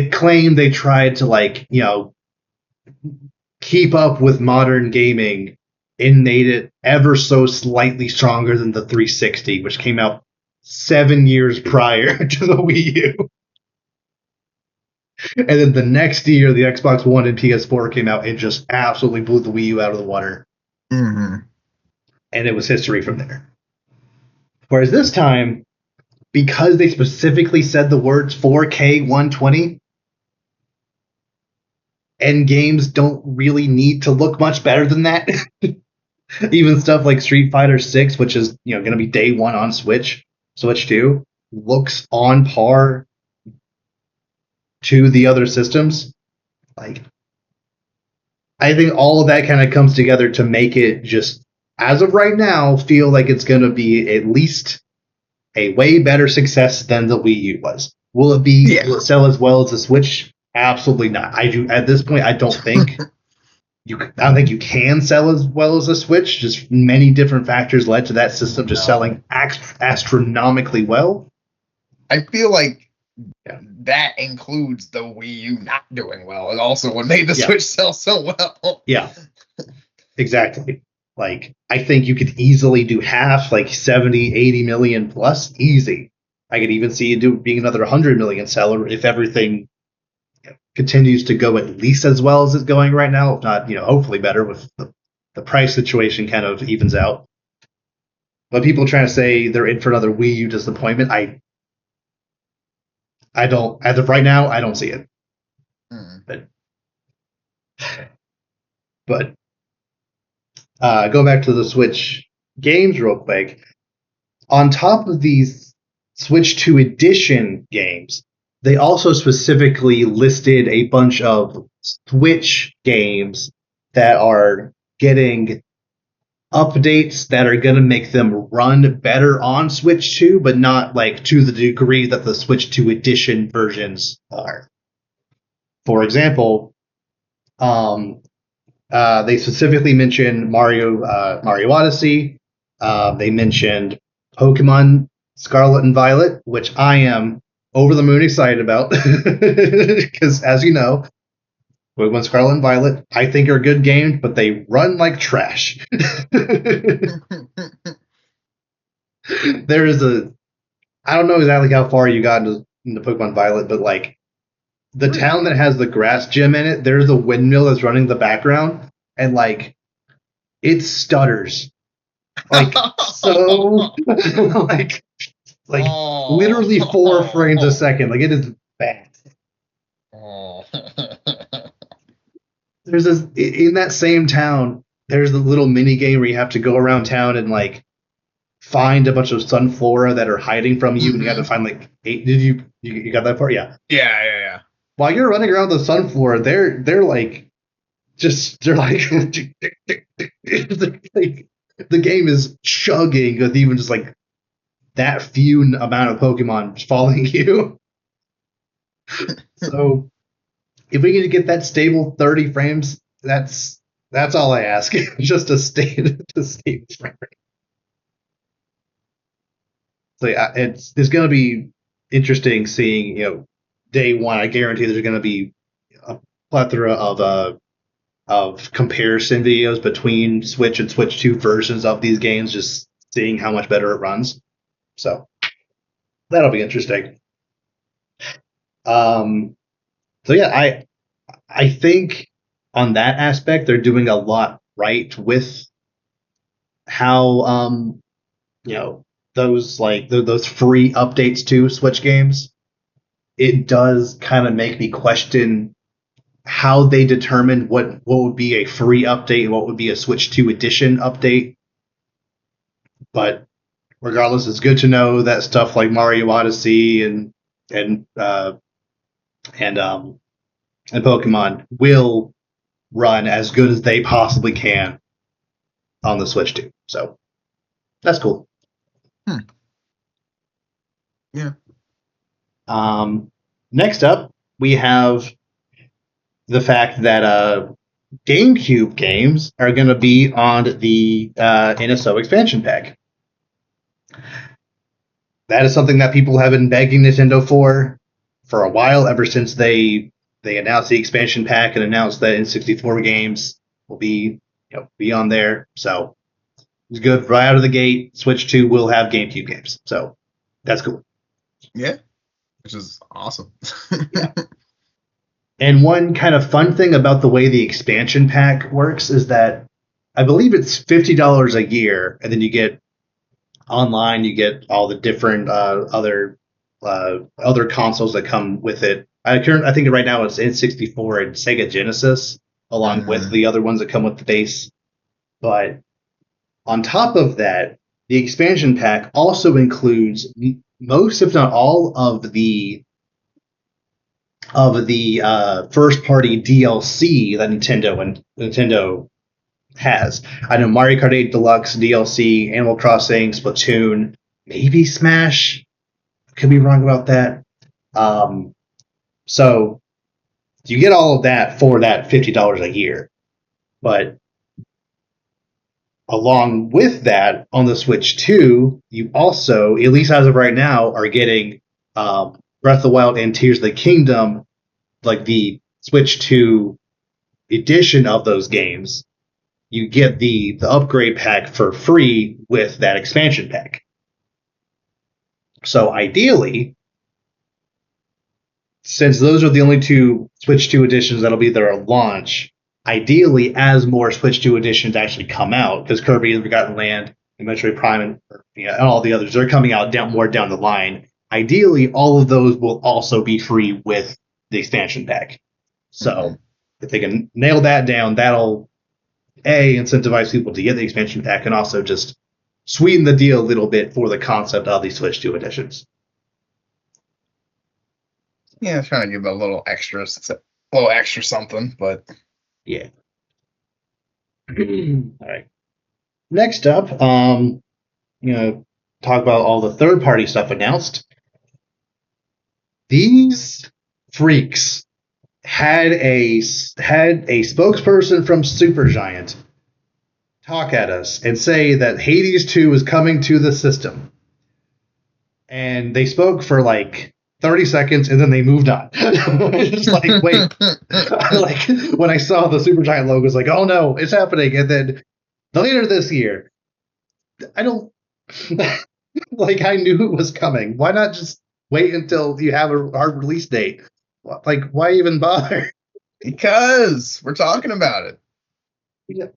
claimed they tried to keep up with modern gaming and made it ever so slightly stronger than the 360, which came out 7 years prior to the Wii U. And then the next year, the Xbox One and PS4 came out and just absolutely blew the Wii U out of the water. And it was history from there. Whereas this time, because they specifically said the words 4K 120, and games don't really need to look much better than that. Even stuff like Street Fighter 6, which is going to be day one on Switch 2, looks on par to the other systems. Like, I think all of that kind of comes together to make it just, as of right now, feel like it's going to be at least a way better success than the Wii U was. Will it be? Yeah. Will it sell as well as the Switch? Absolutely not. At this point, I don't think you can sell as well as the Switch. Just many different factors led to that system just selling astronomically well. I feel like that includes the Wii U not doing well, and also what made the Switch sell so well. Yeah, exactly. Like, I think you could easily do half, like 70, 80 million plus, easy. I could even see it being another 100 million seller if everything continues to go at least as well as it's going right now, if not, hopefully better with the price situation kind of evens out. But people trying to say they're in for another Wii U disappointment, I don't, as of right now, I don't see it. But go back to the Switch games real quick. on top of these Switch 2 edition games, they also specifically listed a bunch of Switch games that are getting updates that are going to make them run better on Switch 2, but not like to the degree that the Switch 2 edition versions are. For example, they specifically mentioned Mario Odyssey. They mentioned Pokemon Scarlet and Violet, which I am over the moon excited about because, as you know, Pokemon Scarlet and Violet I think are good games, but they run like trash. There is I don't know exactly how far you got into Pokemon Violet, but like the town that has the grass gym in it, there's a windmill that's running in the background, and like it stutters, like so, like literally 4 frames a second. Like it is bad. There's this in that same town. There's the little mini game where you have to go around town and like find a bunch of sunflora that are hiding from you, and you got to find like 8. Did you got that part? Yeah. Yeah. While you're running around the sunflora, they're like they're like, like the game is chugging with even just like that few amount of Pokemon following you. So if we can get that stable 30 frames, that's all I ask. Just a stable frame rate. So yeah, it's going to be interesting seeing, day one. I guarantee there's going to be a plethora of comparison videos between Switch and Switch 2 versions of these games, just seeing how much better it runs. So that'll be interesting. So yeah, I think on that aspect they're doing a lot right with how those like those free updates to Switch games. It does kind of make me question how they determine what would be a free update and what would be a Switch 2 edition update. But regardless, it's good to know that stuff like Mario Odyssey and Pokemon will run as good as they possibly can on the Switch 2. So that's cool. Yeah. Next up, we have the fact that GameCube games are going to be on the NSO expansion pack. That is something that people have been begging Nintendo for a while, ever since they announced the expansion pack and announced that N64 games will be on there. So it's good right out of the gate. Switch 2 will have GameCube games, so that's cool. Yeah, which is awesome. Yeah. And one kind of fun thing about the way the expansion pack works is that I believe it's $50 a year, and then you get online, you get all the different other consoles that come with it. I think right now it's N64 and Sega Genesis, along with the other ones that come with the base. But on top of that, the expansion pack also includes most, if not all, of the first-party DLC that Nintendo has. I know Mario Kart 8 Deluxe DLC, Animal Crossing, Splatoon, maybe Smash. Could be wrong about that. So you get all of that for that $50 a year. But along with that, on the Switch 2, you also, at least as of right now, are getting Breath of the Wild and Tears of the Kingdom, like the Switch 2 edition of those games. You get the upgrade pack for free with that expansion pack. So ideally, since those are the only two Switch 2 editions that'll be there at launch, ideally, as more Switch 2 editions actually come out, because Kirby and Forgotten Land and Metroid Prime and all the others are coming out more down the line, ideally, all of those will also be free with the expansion pack. So if they can nail that down, that'll incentivize people to get the expansion pack, and also just sweeten the deal a little bit for the concept of the Switch 2 editions. Yeah, trying to give a little extra something, but yeah. All right. Next up, talk about all the third-party stuff announced. These freaks had a spokesperson from Supergiant talk at us and say that Hades 2 is coming to the system. And they spoke for like 30 seconds and then they moved on. It's like, wait. Like when I saw the Supergiant logo, I was like, oh no, it's happening. And then later this year, I don't like I knew it was coming. Why not just wait until you have a hard release date? Like, why even bother? Because we're talking about it. Yeah.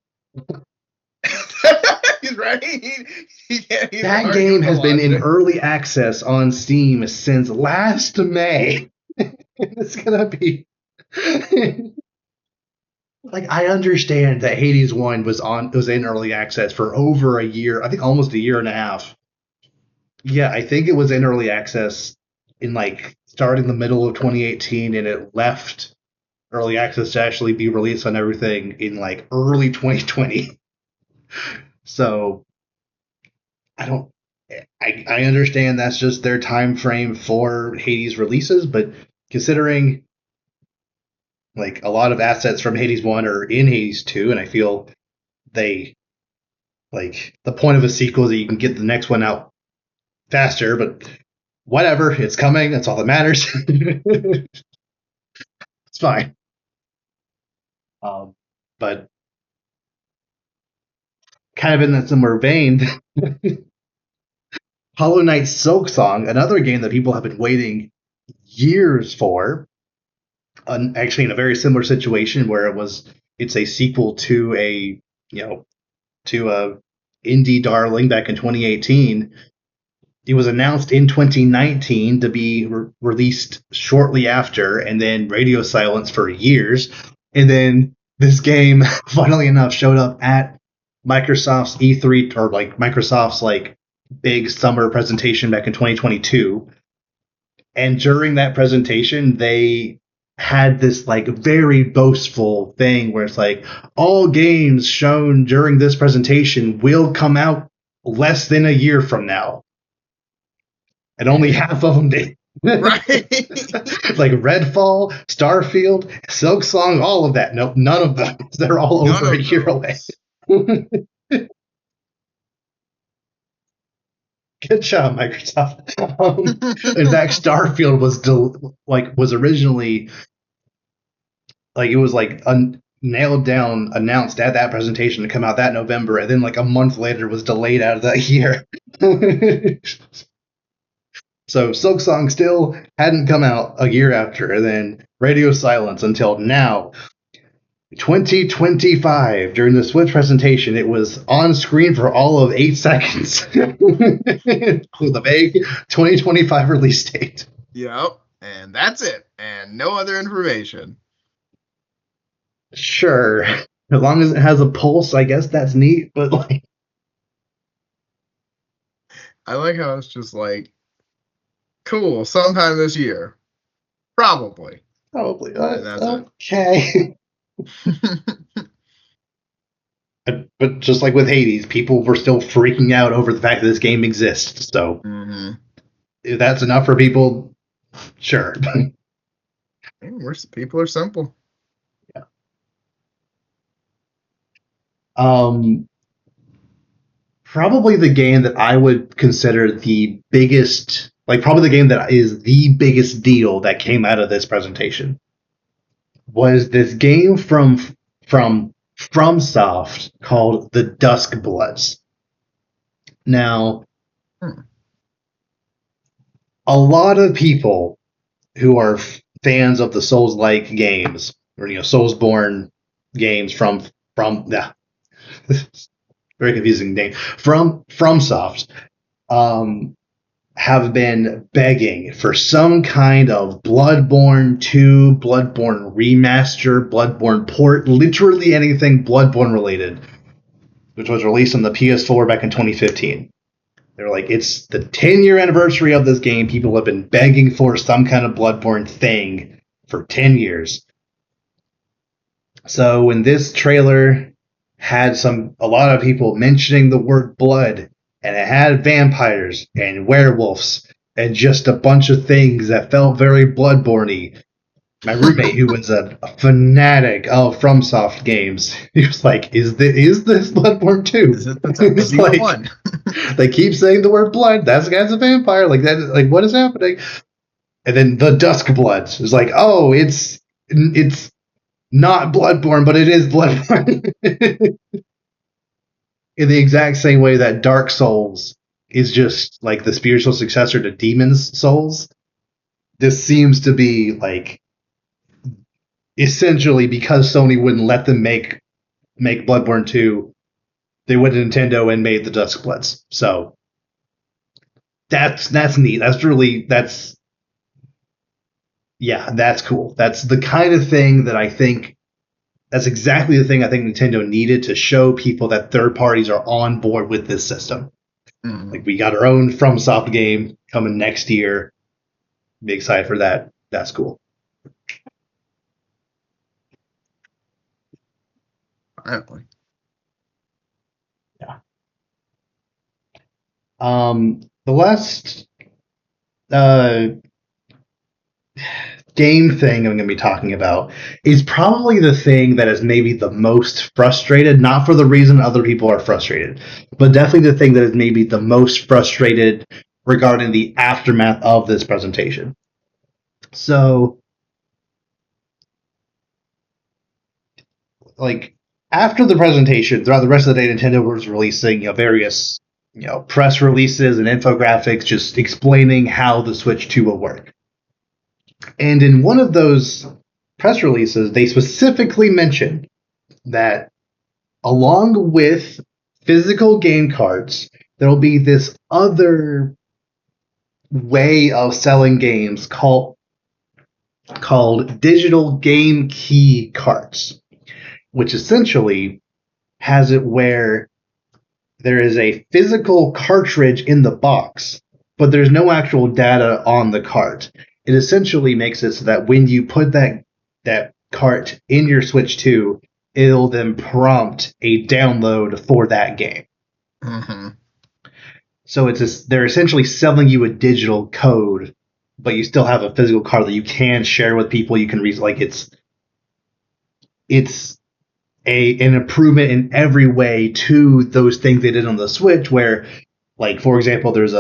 He's right. He can't even That argue game the has been in logic. early access on Steam since last May. It's gonna be like, I understand that Hades 1 was in early access for over a year, I think almost a year and a half. Yeah, I think it was in early access in like starting the middle of 2018, and it left early access to actually be released on everything in like early 2020. So I understand that's just their time frame for Hades releases, but considering like a lot of assets from Hades 1 are in Hades 2, and I feel they like the point of a sequel is that you can get the next one out faster, but whatever, it's coming, that's all that matters. It's fine. But kind of in that similar vein, Hollow Knight Silk Song, another game that people have been waiting years for, actually in a very similar situation where it's a sequel to a indie darling back in 2018. It was announced in 2019 to be released shortly after, and then radio silence for years. And then this game, funnily enough, showed up at Microsoft's E3, or like Microsoft's like big summer presentation back in 2022. And during that presentation, they had this like very boastful thing where it's like, all games shown during this presentation will come out less than a year from now. And only half of them did. Right. Like Redfall, Starfield, Silk Song, all of that. Nope, none of them. They're all over a year away. Good job, Microsoft. In fact, Starfield was originally like it was like nailed down, announced at that presentation to come out that November, and then like a month later was delayed out of that year. So Silk Song still hadn't come out a year after, and then radio silence until now. 2025, during the Switch presentation, it was on screen for all of 8 seconds with a vague 2025 release date. Yep, and that's it, and no other information. Sure, as long as it has a pulse, I guess that's neat, but like, I like how it's just like, cool, sometime this year. Probably. Okay. But just like with Hades, people were still freaking out over the fact that this game exists. So if that's enough for people, sure. People are simple. Yeah. Probably the game that I would consider the biggest, like probably the game that is the biggest deal that came out of this presentation was this game from FromSoft called The Dusk Bloods. Now, a lot of people who are fans of the Souls-like games, or Soulsborne games from very confusing name, from FromSoft, have been begging for some kind of Bloodborne 2, Bloodborne remaster, Bloodborne port, literally anything Bloodborne related which was released on the PS4 back in 2015. They're like, it's the 10-year anniversary of this game. People have been begging for some kind of Bloodborne thing for 10 years. So when this trailer had a lot of people mentioning the word blood, and it had vampires and werewolves and just a bunch of things that felt very Bloodborne-y. My roommate, who was a fanatic of FromSoft games, he was like, "Is this Bloodborne 2?" Is it the like, one? they keep saying the word blood. That guy's a vampire. Like that. Like what is happening? And then the Duskbloods is like, oh, it's not Bloodborne, but it is Bloodborne. In the exact same way that Dark Souls is just like the spiritual successor to Demon's Souls. This seems to be like essentially because Sony wouldn't let them make Bloodborne 2, they went to Nintendo and made the Duskbloods. So that's neat. That's cool. That's the kind of thing that I think that's exactly the thing I think Nintendo needed to show people that third parties are on board with this system. Mm-hmm. Like we got our own FromSoft game coming next year. Be excited for that. That's cool. Finally. Yeah. The last game thing I'm going to be talking about is probably the thing that is maybe the most frustrated, not for the reason other people are frustrated, but definitely the thing that is maybe the most frustrated regarding the aftermath of this presentation. So, like, after the presentation, throughout the rest of the day, Nintendo was releasing various press releases and infographics just explaining how the Switch 2 will work. And in one of those press releases, they specifically mentioned that along with physical game cards, there will be this other way of selling games called digital game key cards, which essentially has it where there is a physical cartridge in the box, but there's no actual data on the cart. It essentially makes it so that when you put that cart in your Switch 2, it'll then prompt a download for that game. Mm-hmm. So they're essentially selling you a digital code, but you still have a physical card that you can share with people. You can read like it's an improvement in every way to those things they did on the Switch, where, like, for example, there's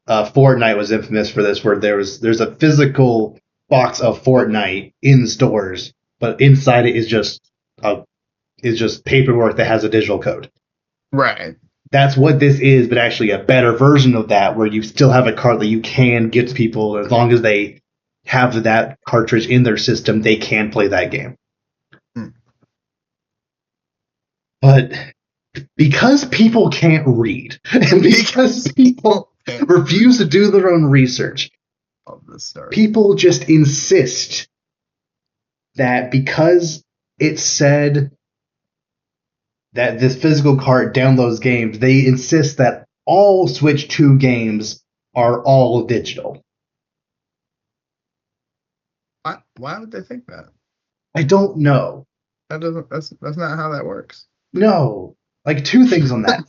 Fortnite was infamous for this, where there's a physical box of Fortnite in stores, but inside it is just paperwork that has a digital code. Right. That's what this is, but actually a better version of that, where you still have a card that you can give to people as long as they have that cartridge in their system, they can play that game. But because people can't read, and because people refuse to do their own research, people just insist that because it said that this physical card downloads games, they insist that all Switch 2 games are all digital. Why would they think that? I don't know. That's not how that works. No. Like, two things on that.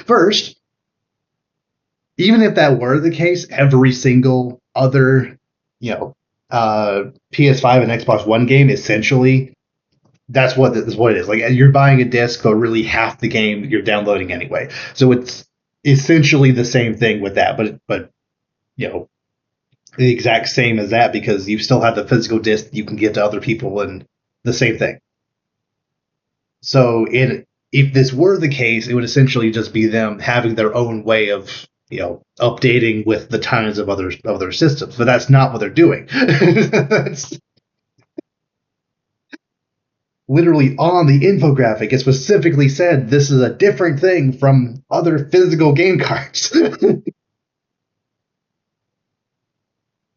First, even if that were the case, every single other, PS5 and Xbox One game, essentially, that's what it is. Like, you're buying a disc, but really half the game you're downloading anyway. So it's essentially the same thing with that, but the exact same as that, because you still have the physical disc you can give to other people, and the same thing. So if this were the case, it would essentially just be them having their own way of updating with the times of other systems. But that's not what they're doing. That's literally on the infographic. It specifically said this is a different thing from other physical game cards.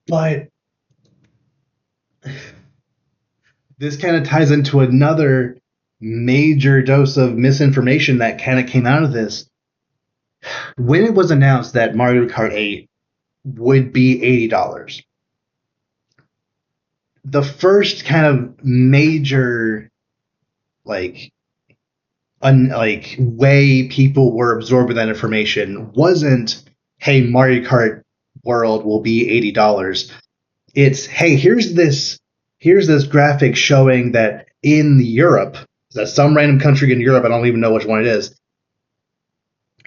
But this kind of ties into another major dose of misinformation that kind of came out of this. When it was announced that Mario Kart 8 would be $80, the first kind of major like way people were absorbing that information wasn't, hey, Mario Kart World will be $80. It's, hey, here's this graphic showing that in Europe, that some random country in Europe, I don't even know which one it is.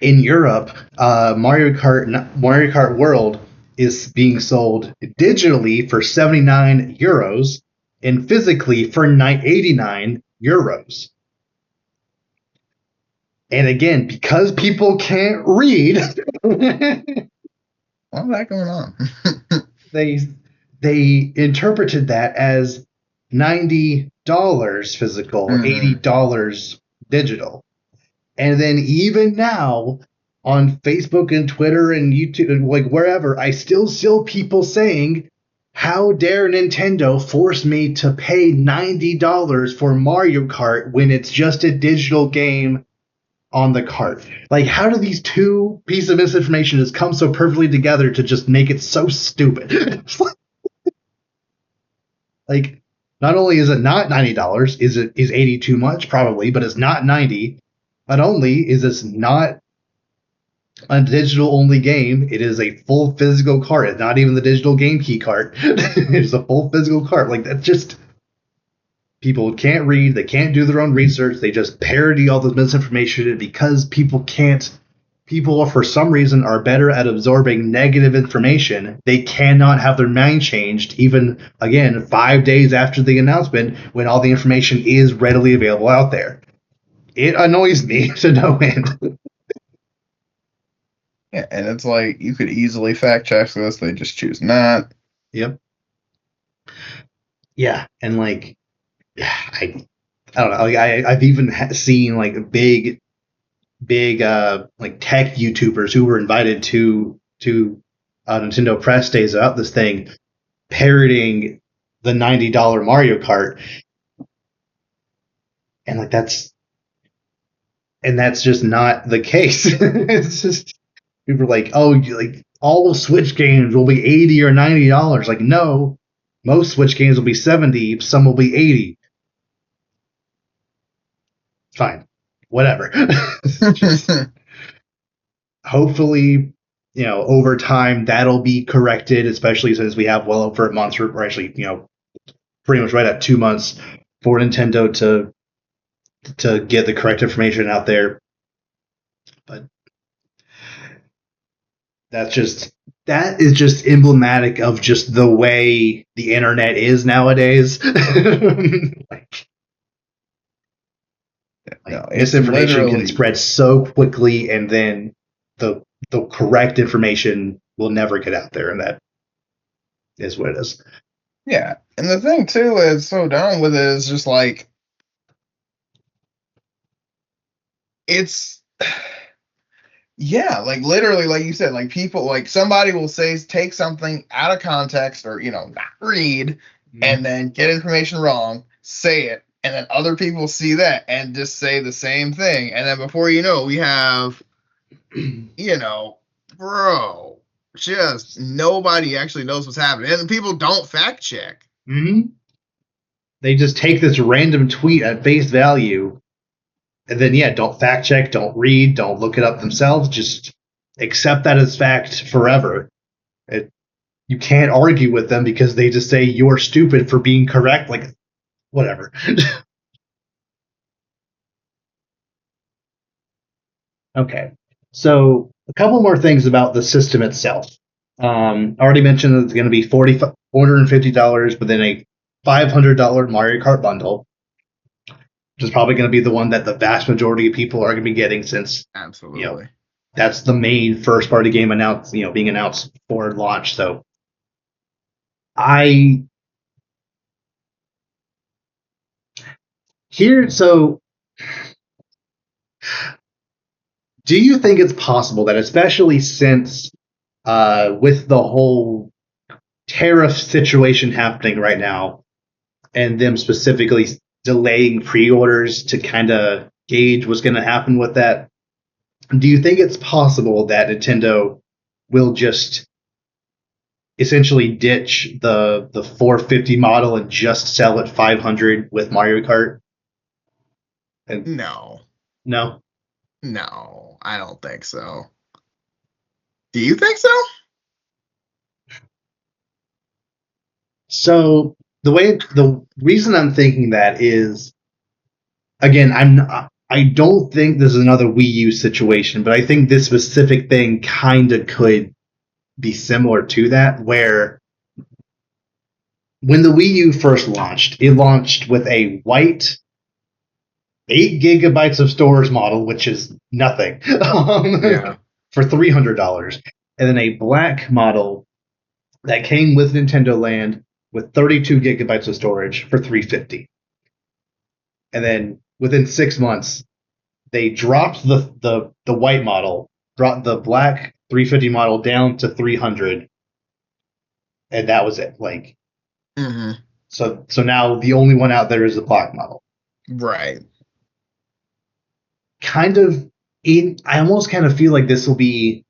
In Europe, Mario Kart World is being sold digitally for 79 euros and physically for 89 euros. And again, because people can't read, What's that going on? they interpreted that as $90 physical, $80 digital. And then even now on Facebook and Twitter and YouTube and like wherever, I still see people saying, how dare Nintendo force me to pay $90 for Mario Kart when it's just a digital game on the cart? Like, how do these two pieces of misinformation just come so perfectly together to just make it so stupid? Like, not only is it not $90, is 80 too much? Probably, but it's not 90. Not only is this not a digital only game, it is a full physical cart. It's not even the digital game key cart. It's a full physical cart. Like, that's just, people can't read, they can't do their own research, they just parody all this misinformation. And because people for some reason are better at absorbing negative information, they cannot have their mind changed even, again, 5 days after the announcement when all the information is readily available out there. It annoys me to no end. Yeah, and it's like, you could easily fact check this, they just choose not. Yep. Yeah, and like, I don't know. Like, I've even seen like big like tech YouTubers who were invited to Nintendo press days about this thing, parroting the $90 Mario Kart, and like that's just not the case. It's just, people are like, oh, like all Switch games will be $80 or $90. Like, no, most Switch games will be 70, some will be 80. Fine, whatever. Just, hopefully, over time that'll be corrected, especially since we have well over a month, or actually, pretty much right at 2 months for Nintendo to get the correct information out there. But that is just emblematic of just the way the internet is nowadays. like No, misinformation can spread so quickly, and then the correct information will never get out there, and that is what it is. Yeah, and the thing too is so dumb with it is just like, it's, yeah, like literally, like you said, like people, like somebody will take something out of context or not read, and then get information wrong, say it, and then other people see that and just say the same thing, and then before you know, we have, bro, just nobody actually knows what's happening, and people don't fact check. Mm-hmm. They just take this random tweet at face value, and then don't fact check, don't read, don't look it up themselves. Just accept that as fact forever. You can't argue with them because they just say you're stupid for being correct. Like, whatever. Okay, so a couple more things about the system itself. I already mentioned that it's going to be $450 within a $500 Mario Kart bundle, which is probably going to be the one that the vast majority of people are going to be getting, since absolutely that's the main first party game being announced for launch. So do you think it's possible that, especially since with the whole tariff situation happening right now, and them specifically delaying pre-orders to kind of gauge what's going to happen with that. Do you think it's possible that Nintendo will just essentially ditch the 450 model and just sell it 500 with Mario Kart? And No, no. no, I don't think so. Do you think so? So the reason I'm thinking that is, again, I don't think this is another Wii U situation, but I think this specific thing kind of could be similar to that, where when the Wii U first launched, it launched with a white 8 gigabytes of storage model, which is nothing, Yeah. for $300, and then a black model that came with Nintendo Land with 32 gigabytes of storage for $350. And then within 6 months, they dropped the white model, brought the black 350 model down to 300, and that was it. Like, so now the only one out there is the black model. Right. Kind of I almost kind of feel like this will be,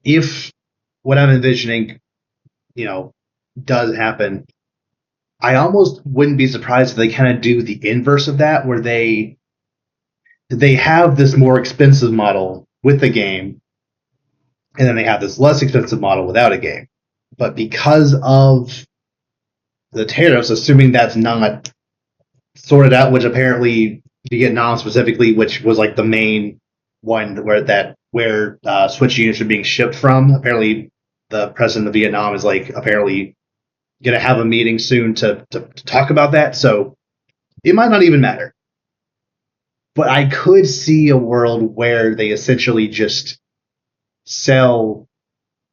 if what I'm envisioning, does happen. I almost wouldn't be surprised if they kind of do the inverse of that, where they have this more expensive model with the game, and then they have this less expensive model without a game. But because of the tariffs, assuming that's not sorted out, which apparently Vietnam specifically, which was like the main one where Switch units are being shipped from, apparently the president of Vietnam is like apparently going to have a meeting soon to talk about that. So it might not even matter. But I could see a world where they essentially just sell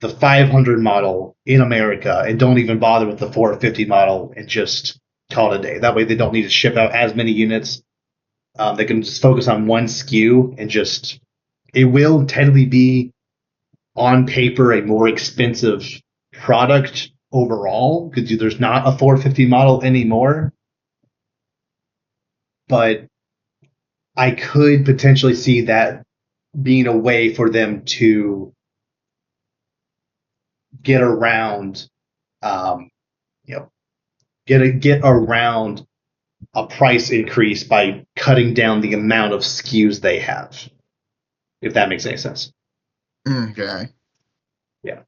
the 500 model in America and don't even bother with the 450 model and just call it a day. That way they don't need to ship out as many units. They can just focus on one SKU and just, it will technically be on paper a more expensive product overall because there's not a 450 model anymore. But I could potentially see that being a way for them to get around, get around a price increase by cutting down the amount of SKUs they have. If that makes any sense. Okay. Yeah.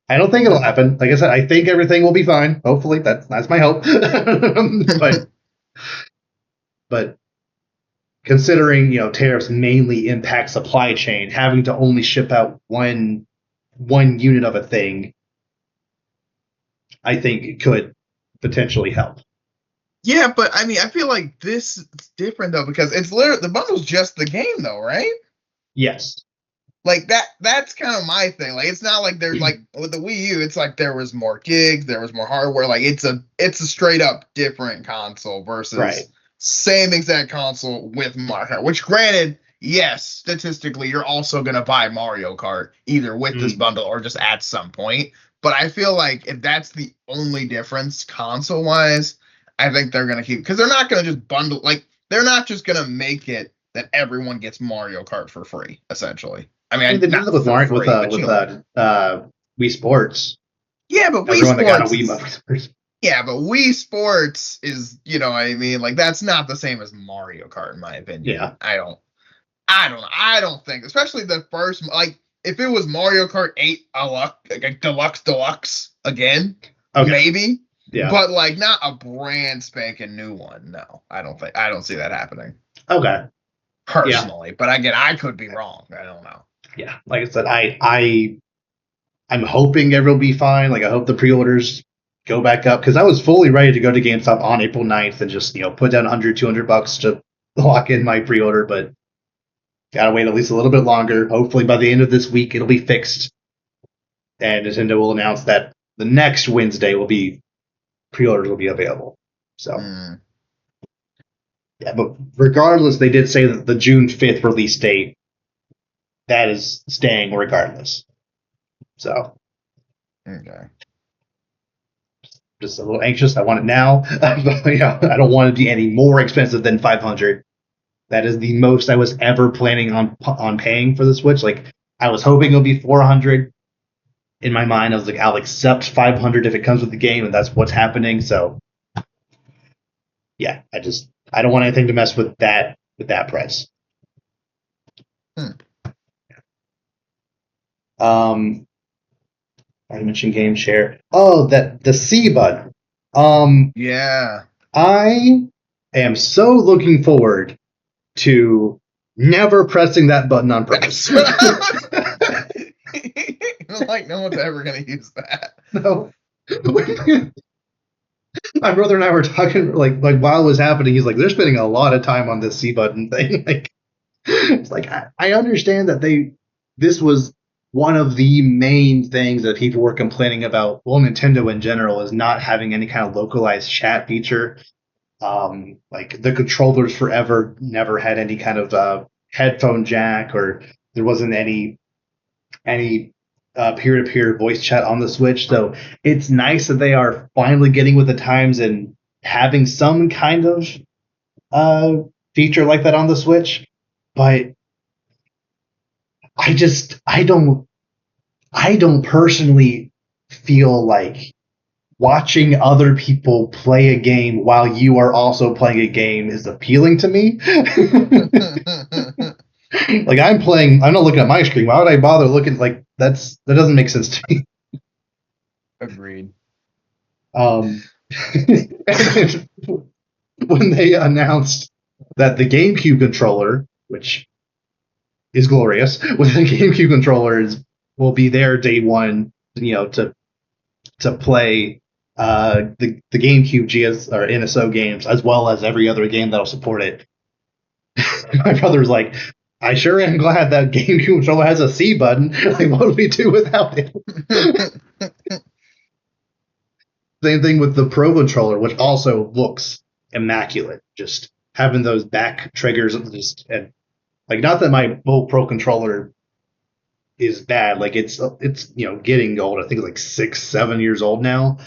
I don't think it'll happen. Like I said, I think everything will be fine. Hopefully, that's my hope. but considering tariffs mainly impact supply chain, having to only ship out one unit of a thing, I think it could potentially help. Yeah, but I mean, I feel like this is different though because it's literally the bundle's just the game though, right? Yes. Like that's kind of my thing. Like it's not like there's like with the Wii U, it's like there was more gigs, there was more hardware. Like it's a straight up different console versus Right. same exact console with Mario Kart. Which granted, yes, statistically, you're also gonna buy Mario Kart either with this bundle or just at some point. But I feel like if that's the only difference console wise, I think they're gonna keep because they're not gonna just bundle like they're not just gonna make it that everyone gets Mario Kart for free, essentially. I mean, they did not that with for Mario free, but Wii Sports. yeah, but Wii Everyone that got a Sports, Wii. yeah, but Wii Sports is, I mean, like that's not the same as Mario Kart, in my opinion. Yeah. I don't think, especially the first, like if it was Mario Kart 8 like deluxe again, Okay. maybe, yeah, but like not a brand spanking new one. No, I don't see that happening. Okay. Personally, but again, I could be wrong. I don't know. Yeah, like I said, I'm hoping everyone will be fine. Like I hope the pre-orders go back up because I was fully ready to go to GameStop on April 9th and just put down $100-$200 to lock in my pre-order, but gotta wait at least a little bit longer. Hopefully by the end of this week it'll be fixed, and Nintendo will announce that the next Wednesday pre-orders will be available. So yeah, but regardless, they did say that the June 5th release date that is staying regardless. So okay. just a little anxious. I want it now. I don't want it to be any more expensive than $500. That is the most I was ever planning on paying for the Switch. Like I was hoping it'll be $400. In my mind, I was like, I'll accept $500 if it comes with the game, and that's what's happening. So, yeah, I don't want anything to mess with that price. I mentioned game share. Oh, that the C button. Yeah. I am so looking forward to never pressing that button on purpose. Like no one's ever gonna use that. No. My brother and I were talking like while it was happening. He's like, they're spending a lot of time on this C button thing. Like, it's like I understand that this was one of the main things that people were complaining about. Well, Nintendo in general is not having any kind of localized chat feature. Like the controllers forever never had any kind of headphone jack, or there wasn't any peer-to-peer voice chat on the Switch. So it's nice that they are finally getting with the times and having some kind of feature like that on the Switch. But I don't personally feel like watching other people play a game while you are also playing a game is appealing to me. Like I'm not looking at my screen. Why would I bother looking? Like that doesn't make sense to me. Agreed. When they announced that the GameCube controller, which is glorious, with the GameCube controllers will be there day one, to play the GameCube GS or NSO games as well as every other game that'll support it. My brother was like, I sure am glad that GameCube controller has a C button. Like, what do we do without it? Same thing with the Pro controller, which also looks immaculate. Just having those back triggers, and like, not that my old Pro controller is bad. Like it's getting old. I think it's like 6-7 years old now.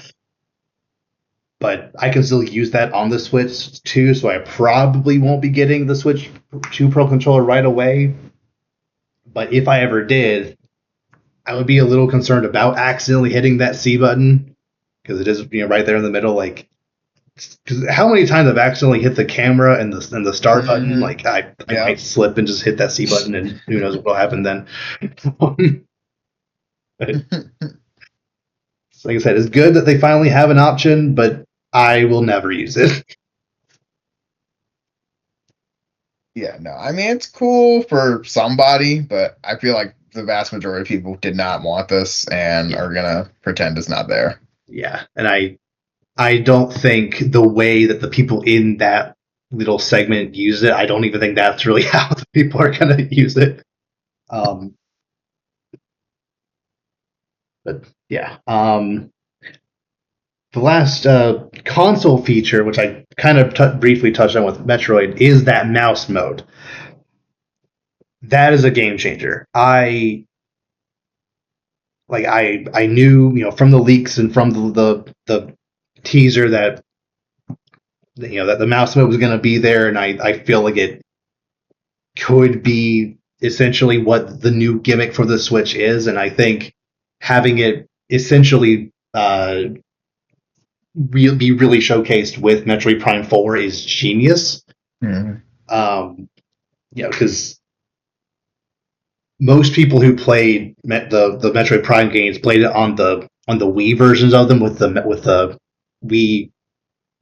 But I can still use that on the Switch too, so I probably won't be getting the Switch 2 Pro controller right away. But if I ever did, I would be a little concerned about accidentally hitting that C button, because it is right there in the middle. Like, because how many times I've accidentally hit the camera and the start button? Like I might slip and just hit that C button, and who knows what will happen then. Like I said, it's good that they finally have an option, but I will never use it. Yeah, no. I mean, it's cool for somebody, but I feel like the vast majority of people did not want this and are gonna pretend it's not there. Yeah, and I don't think the way that the people in that little segment use it, I don't even think that's really how the people are gonna use it. But yeah, the last console feature, which I kind of briefly touched on with Metroid, is that mouse mode. That is a game changer. I knew, from the leaks and from the teaser that that the mouse mode was going to be there, and I feel like it could be essentially what the new gimmick for the Switch is, and I think having it essentially be really showcased with Metroid Prime 4 is genius. Because most people who played the Metroid Prime games played it on the Wii versions of them with the Wii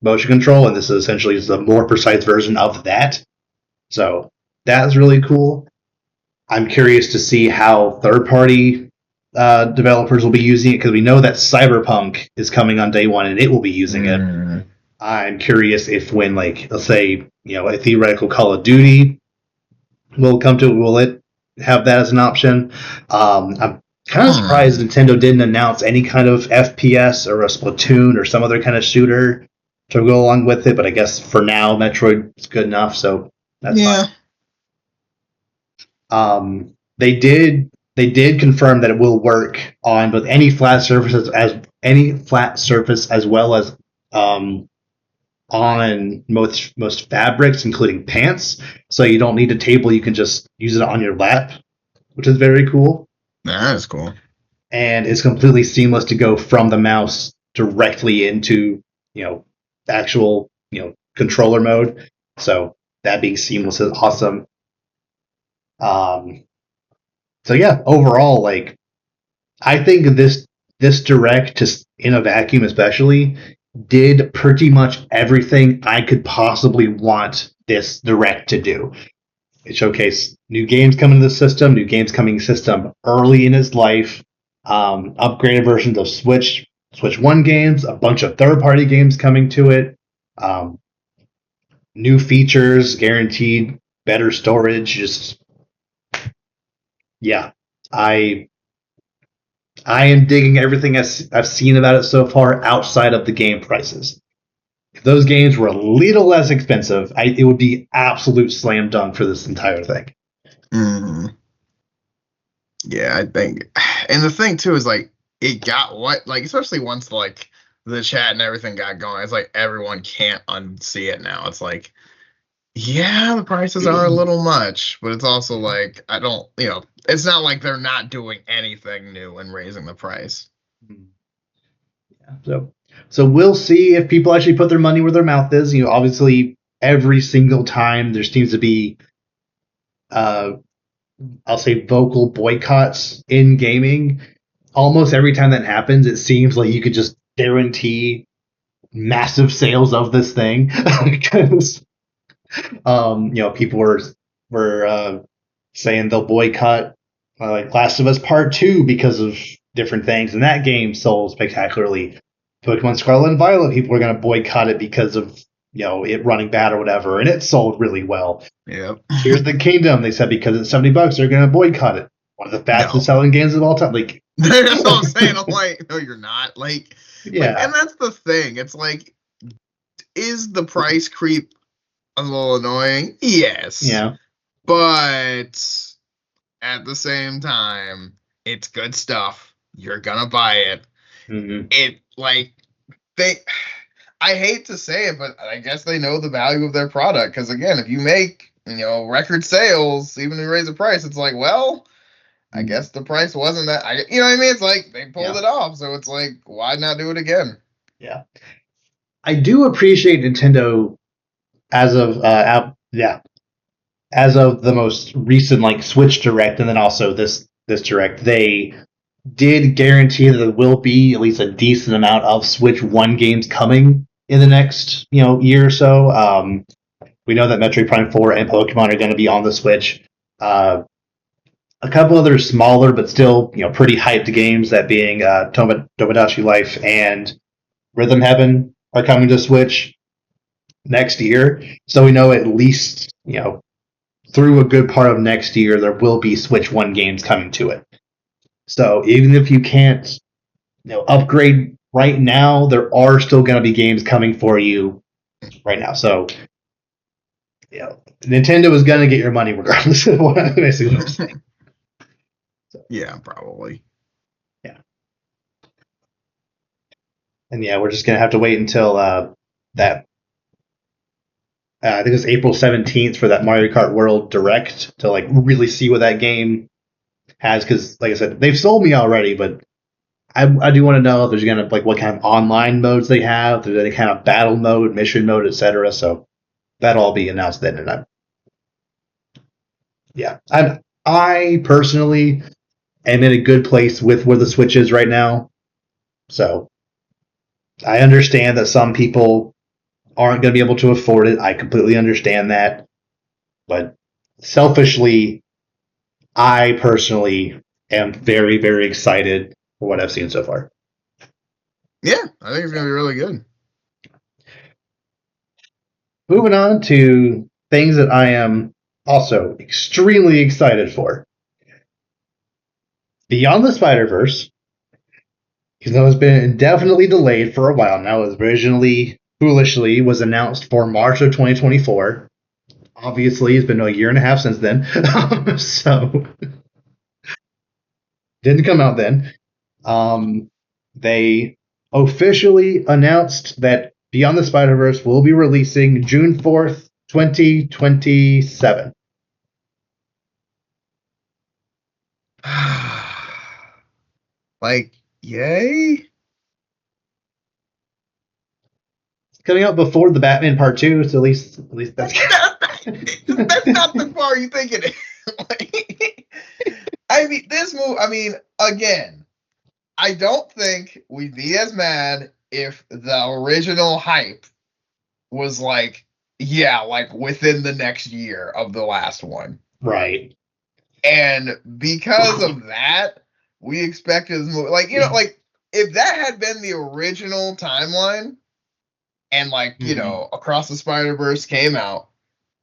motion control, and this is essentially just a more precise version of that. So that's really cool. I'm curious to see how third-party developers will be using it, because we know that Cyberpunk is coming on day one and it will be using it. I'm curious if when, like, let's say, a theoretical Call of Duty will come to it, will it have that as an option? I'm kind of surprised Nintendo didn't announce any kind of FPS or a Splatoon or some other kind of shooter to go along with it, but I guess for now Metroid is good enough, so that's fine. They did confirm that it will work on both any flat surfaces any flat surface, as well as on most fabrics, including pants. So you don't need a table; you can just use it on your lap, which is very cool. That is cool. And it's completely seamless to go from the mouse directly into actual controller mode. So that being seamless is awesome. So yeah, overall, like I think this direct, just in a vacuum, especially, did pretty much everything I could possibly want this direct to do. It showcased new games coming to the system, new games coming to the system early in its life, upgraded versions of Switch One games, a bunch of third-party games coming to it, um, new features, guaranteed better storage. Just yeah, I I am digging everything I've seen about it so far outside of the game prices. If those games were a little less expensive, it would be absolute slam dunk for this entire thing. Mm. Yeah, I think, and the thing too is like it got what like especially once like the chat and everything got going, it's like everyone can't unsee it now. It's like, yeah, the prices are a little much, but it's also like I don't, it's not like they're not doing anything new and raising the price. Yeah, so we'll see if people actually put their money where their mouth is. Obviously, every single time there seems to be, I'll say, vocal boycotts in gaming. Almost every time that happens, it seems like you could just guarantee massive sales of this thing because people were saying they'll boycott like Last of Us Part Two because of different things, and that game sold spectacularly. Pokemon Scarlet and Violet, people are going to boycott it because of it running bad or whatever, and it sold really well. Yep. Here's the Kingdom, they said because it's $70, they're going to boycott it. One of the fastest selling games of all time. Like that's what I'm saying. I'm like, no, you're not. Like, and that's the thing. It's like, is the price creep a little annoying? Yes. Yeah. But at the same time, it's good stuff. You're gonna buy it. Mm-hmm. It like I hate to say it, but I guess they know the value of their product. Because again, if you make record sales, even if you raise the price, it's like, well, I guess the price wasn't that. You know what I mean? It's like they pulled it off, so it's like, why not do it again? Yeah, I do appreciate Nintendo as of as of the most recent like Switch Direct, and then also this Direct. They did guarantee that there will be at least a decent amount of Switch One games coming in the next year or so. We know that Metroid Prime 4 and Pokemon are going to be on the Switch. A couple other smaller but still pretty hyped games, that being Tomodachi Life and Rhythm Heaven, are coming to Switch next year. So we know at least through a good part of next year there will be Switch One games coming to it. So even if you can't upgrade right now, there are still going to be games coming for you right now. So Nintendo is going to get your money regardless of what I'm saying. So, yeah, probably. Yeah. And we're just going to have to wait until that. I think it's April 17th for that Mario Kart World Direct to like really see what that game has. Because, like I said, they've sold me already, but I do want to know if there's going to like what kind of online modes they have, if there's any kind of battle mode, mission mode, etc. So that'll all be announced then. And I personally am in a good place with where the Switch is right now. So I understand that some people aren't going to be able to afford it. I completely understand that. But selfishly, I personally am very, very excited for what I've seen so far. Yeah, I think it's going to be really good. Moving on to things that I am also extremely excited for. Beyond the Spider-Verse, even though it's been indefinitely delayed for a while now, it originally, foolishly, was announced for March of 2024. Obviously, it's been a year and a half since then. So, didn't come out then. They officially announced that Beyond the Spider-Verse will be releasing June 4th, 2027. Like, yay? It's coming out before the Batman Part 2, so at least that's That's not the part you think it is. Like, I mean, this movie. I mean, again, I don't think we'd be as mad if the original hype was like, yeah, like within the next year of the last one. right. And because of that, we expected this movie. Like, like if that had been the original timeline and like, Across the Spider-Verse came out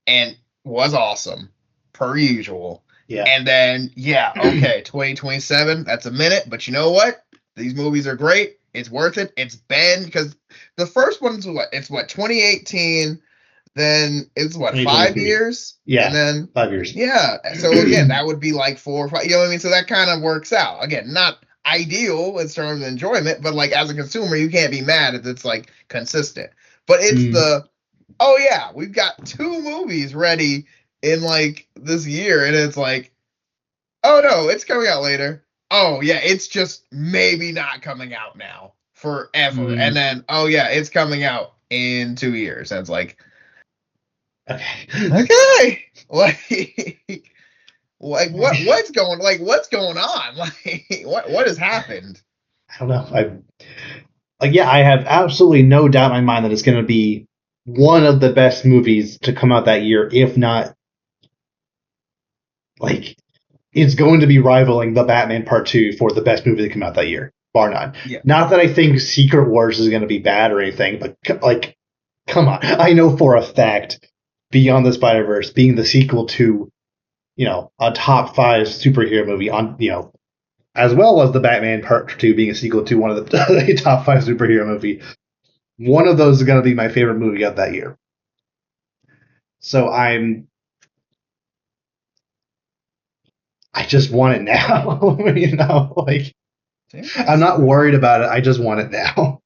and was awesome, per usual. Yeah. And then, okay, 2027, that's a minute. But you know what? These movies are great. It's worth it. It's been, because the first one's what? It's what, 2018? Then it's what, 5 years? Yeah. And then 5 years. Yeah. So again, that would be like 4 or 5. You know what I mean? So that kind of works out. Again, not ideal in terms of enjoyment, but like as a consumer, you can't be mad if it's like consistent. But it's oh yeah, we've got 2 movies ready in like this year, and it's like, oh no, it's coming out later. Oh yeah, it's just maybe not coming out now forever. And then, oh yeah, it's coming out in 2 years. And it's like, okay. Like what's going on? Like what has happened? I don't know. I have absolutely no doubt in my mind that it's going to be one of the best movies to come out that year, if not, like, it's going to be rivaling the Batman Part 2 for the best movie to come out that year, bar none. Yeah. Not that I think Secret Wars is going to be bad or anything, but, like, come on. I know for a fact Beyond the Spider-Verse being the sequel to, a top 5 superhero movie on, as well as the Batman Part 2 being a sequel to one of the top 5 superhero movie. One of those is going to be my favorite movie of that year. So I just want it now. I'm not worried about it. I just want it now.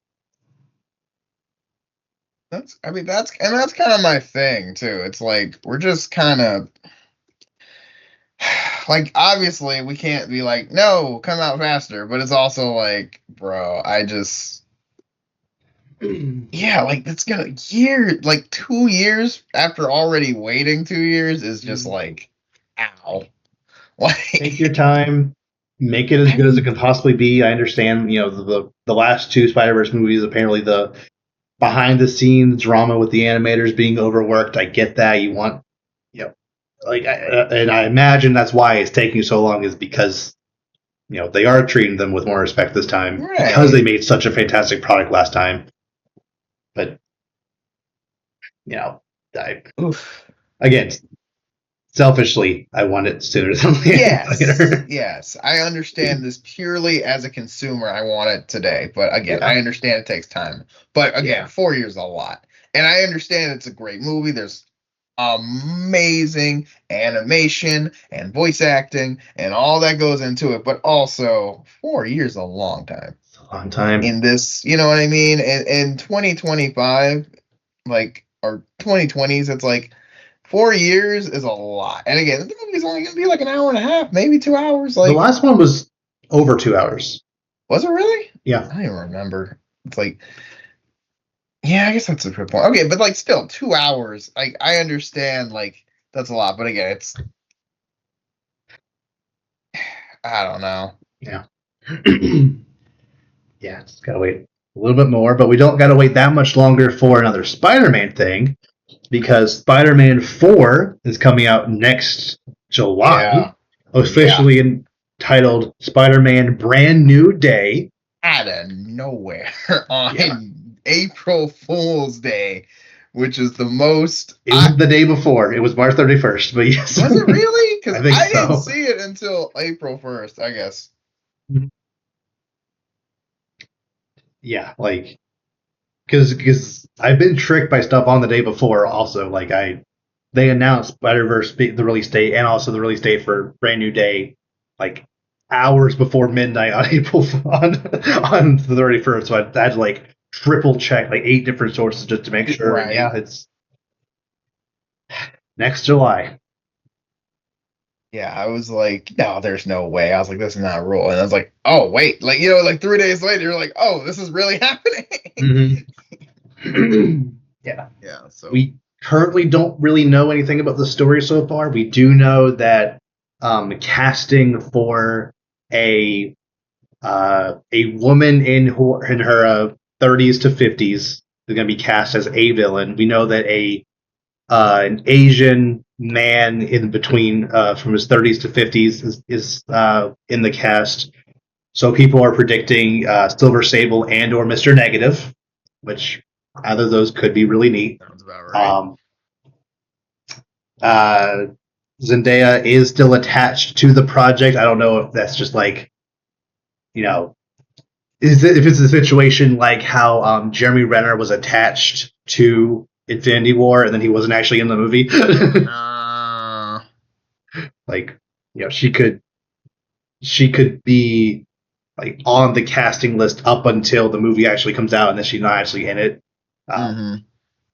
That's kind of my thing too. It's like we're just kind of like, obviously we can't be like, no, come out faster, but it's also like, bro, I just like it's gonna 2 years after already waiting 2 years is just like, ow. Like, take your time, make it as good as it can possibly be. I understand, the last 2 Spider-Verse movies, apparently the behind the scenes drama with the animators being overworked. I get that. You want, and I imagine that's why it's taking so long, is because, they are treating them with more respect this time, right, because they made such a fantastic product last time. But, again, selfishly, I want it sooner than later. Yes, I understand this purely as a consumer. I want it today, but again, I understand it takes time. But again, 4 years is a lot, and I understand it's a great movie. There's amazing animation and voice acting and all that goes into it, but also 4 years is a long time. It's a long time in this. You know what I mean? In 2025, like, or 2020s, it's like 4 years is a lot. And again, the movie's only going to be like an hour and a half, maybe 2 hours. Like, the last one was over 2 hours. Was it really? Yeah. I don't even remember. It's like, yeah, I guess that's a good point. Okay, but like still 2 hours. Like, I understand, like, that's a lot. But again, it's, I don't know. Yeah. Yeah, just gotta wait a little bit more, but we don't gotta wait that much longer for another Spider-Man thing, because Spider-Man 4 is coming out next July, officially entitled Spider-Man Brand New Day. Out of nowhere on April Fool's Day, which is the most... It was the day before. It was March 31st, but yes. Was it really? Because I so. didn't see it until April 1st, I guess. Yeah, like, because I've been tricked by stuff on the day before also. Like, they announced Spider-Verse, the release date, and also the release date for Brand New Day, like, hours before midnight on April on the 31st. So I had to like triple check like 8 different sources just to make sure. Right. Yeah, it's next July. Yeah, I was like, no, there's no way. I was like, this is not real. And I was like, oh, wait. Like, like 3 days later, you're like, oh, this is really happening. Mm-hmm. Yeah. Yeah. So We currently don't really know anything about the story so far. We do know that casting for a woman in her 30s to 50s is going to be cast as a villain. We know that an Asian man in between from his 30s to 50s is in the cast. So people are predicting Silver Sable and or Mr. Negative, which either of those could be really neat. sounds about right. Zendaya is still attached to the project. I don't know if that's just like, if it's a situation like how Jeremy Renner was attached to Infinity War and then he wasn't actually in the movie. Like, she could be like on the casting list up until the movie actually comes out and then she's not actually in it.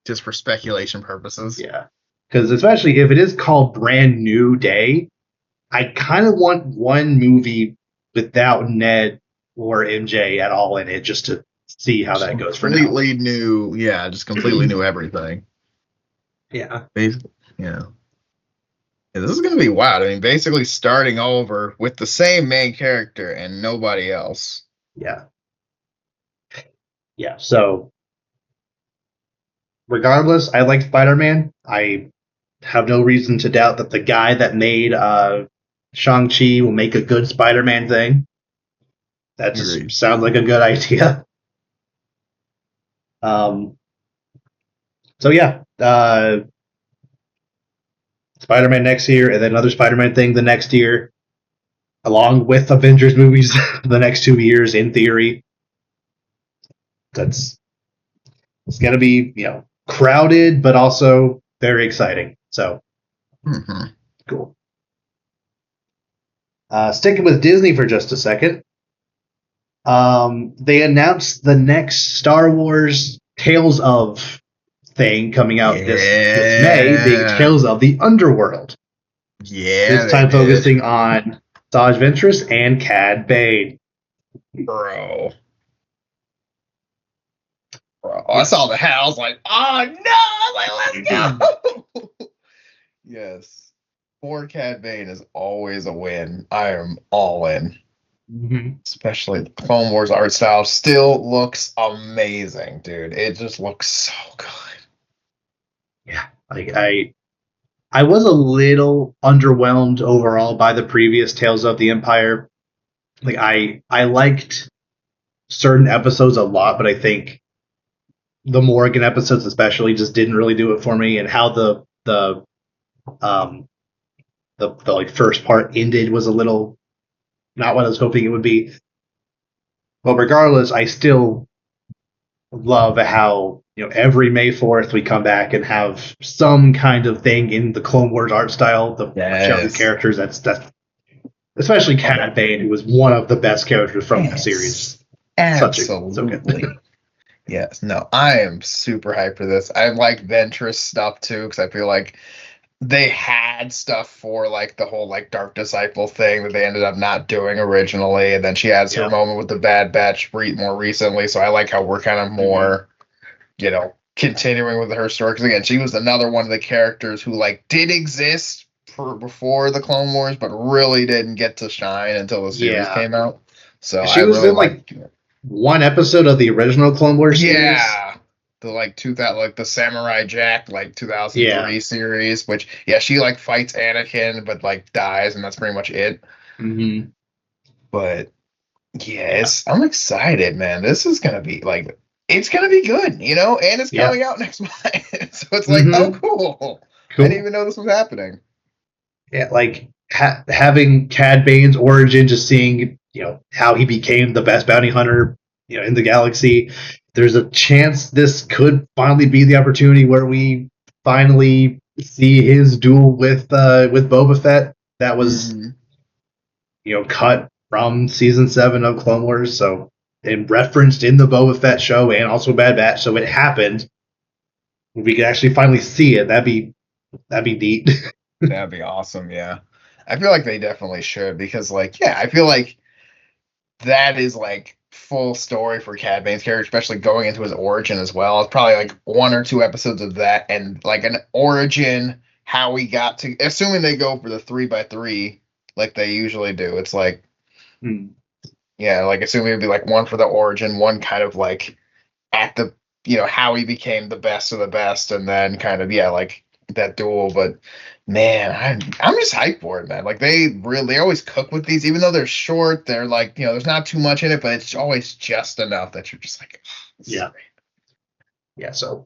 Just for speculation purposes. Yeah. Because especially if it is called Brand New Day, I kind of want one movie without Ned or MJ at all in it just to see how that goes for now. Completely new. Yeah, just completely new everything. Yeah. Basically, yeah. This is going to be wild. I mean, basically starting over with the same main character and nobody else. Yeah. Yeah, so regardless, I like Spider-Man. I have no reason to doubt that the guy that made Shang-Chi will make a good Spider-Man thing. That just sounds like a good idea. So yeah, Spider-Man next year, and then another Spider-Man thing the next year, along with Avengers movies the next 2 years, in theory. It's gonna be, crowded, but also very exciting. So, cool. Sticking with Disney for just a second, they announced the next Star Wars Tales of thing coming out this May, being Tales of the Underworld. Yeah. This time focusing on Asajj Ventress and Cad Bane. Bro, I saw the hat. I was like, oh no! I was like, let's go! Yes. Poor Cad Bane is always a win. I am all in. Especially the Clone Wars art style still looks amazing, dude. It just looks so good. Yeah, like I was a little underwhelmed overall by the previous Tales of the Empire. Like I liked certain episodes a lot, but I think the Morgan episodes especially just didn't really do it for me. And how the like first part ended was a little not what I was hoping it would be. But regardless, I still love how every May 4th we come back and have some kind of thing in the Clone Wars art style. The characters that's especially Cad Bane, who was one of the best characters from the series. Absolutely. Yes. No, I am super hyped for this. I like Ventress stuff too, because I feel like they had stuff for like the whole like Dark Disciple thing that they ended up not doing originally, and then she has her moment with the Bad Batch more recently. So I like how we're kind of more, continuing with her story. Because again, she was another one of the characters who like did exist before the Clone Wars, but really didn't get to shine until the series came out. So she was really in like one episode of the original Clone Wars series. Yeah. The Samurai Jack 2003 series, which she like fights Anakin but like dies, and that's pretty much it. But I'm excited, man. This is gonna be like, it's gonna be good, and it's coming out next month. So it's like, oh cool. I didn't even know this was happening. Yeah, like having Cad Bane's origin, just seeing how he became the best bounty hunter in the galaxy. There's a chance this could finally be the opportunity where we finally see his duel with Boba Fett. That was cut from season 7 of Clone Wars. So it referenced in the Boba Fett show and also Bad Batch. So it happened. We could actually finally see it. That'd be neat. That'd be awesome. Yeah, I feel like they definitely should because, like, yeah, I feel like that is like full story for Cad Bane's character, especially going into his origin as well. It's probably like 1 or 2 episodes of that and like an origin, how he got to, assuming they go for the 3x3 like they usually do. It's like, Hmm. yeah, like assuming it'd be like one for the origin, one kind of like at the, how he became the best of the best, and then kind of, yeah, like that duel. But man, I'm just hyped for it, man. Like they always cook with these, even though they're short, they're like, there's not too much in it, but it's always just enough that you're just like, this is Yeah. great. Yeah. So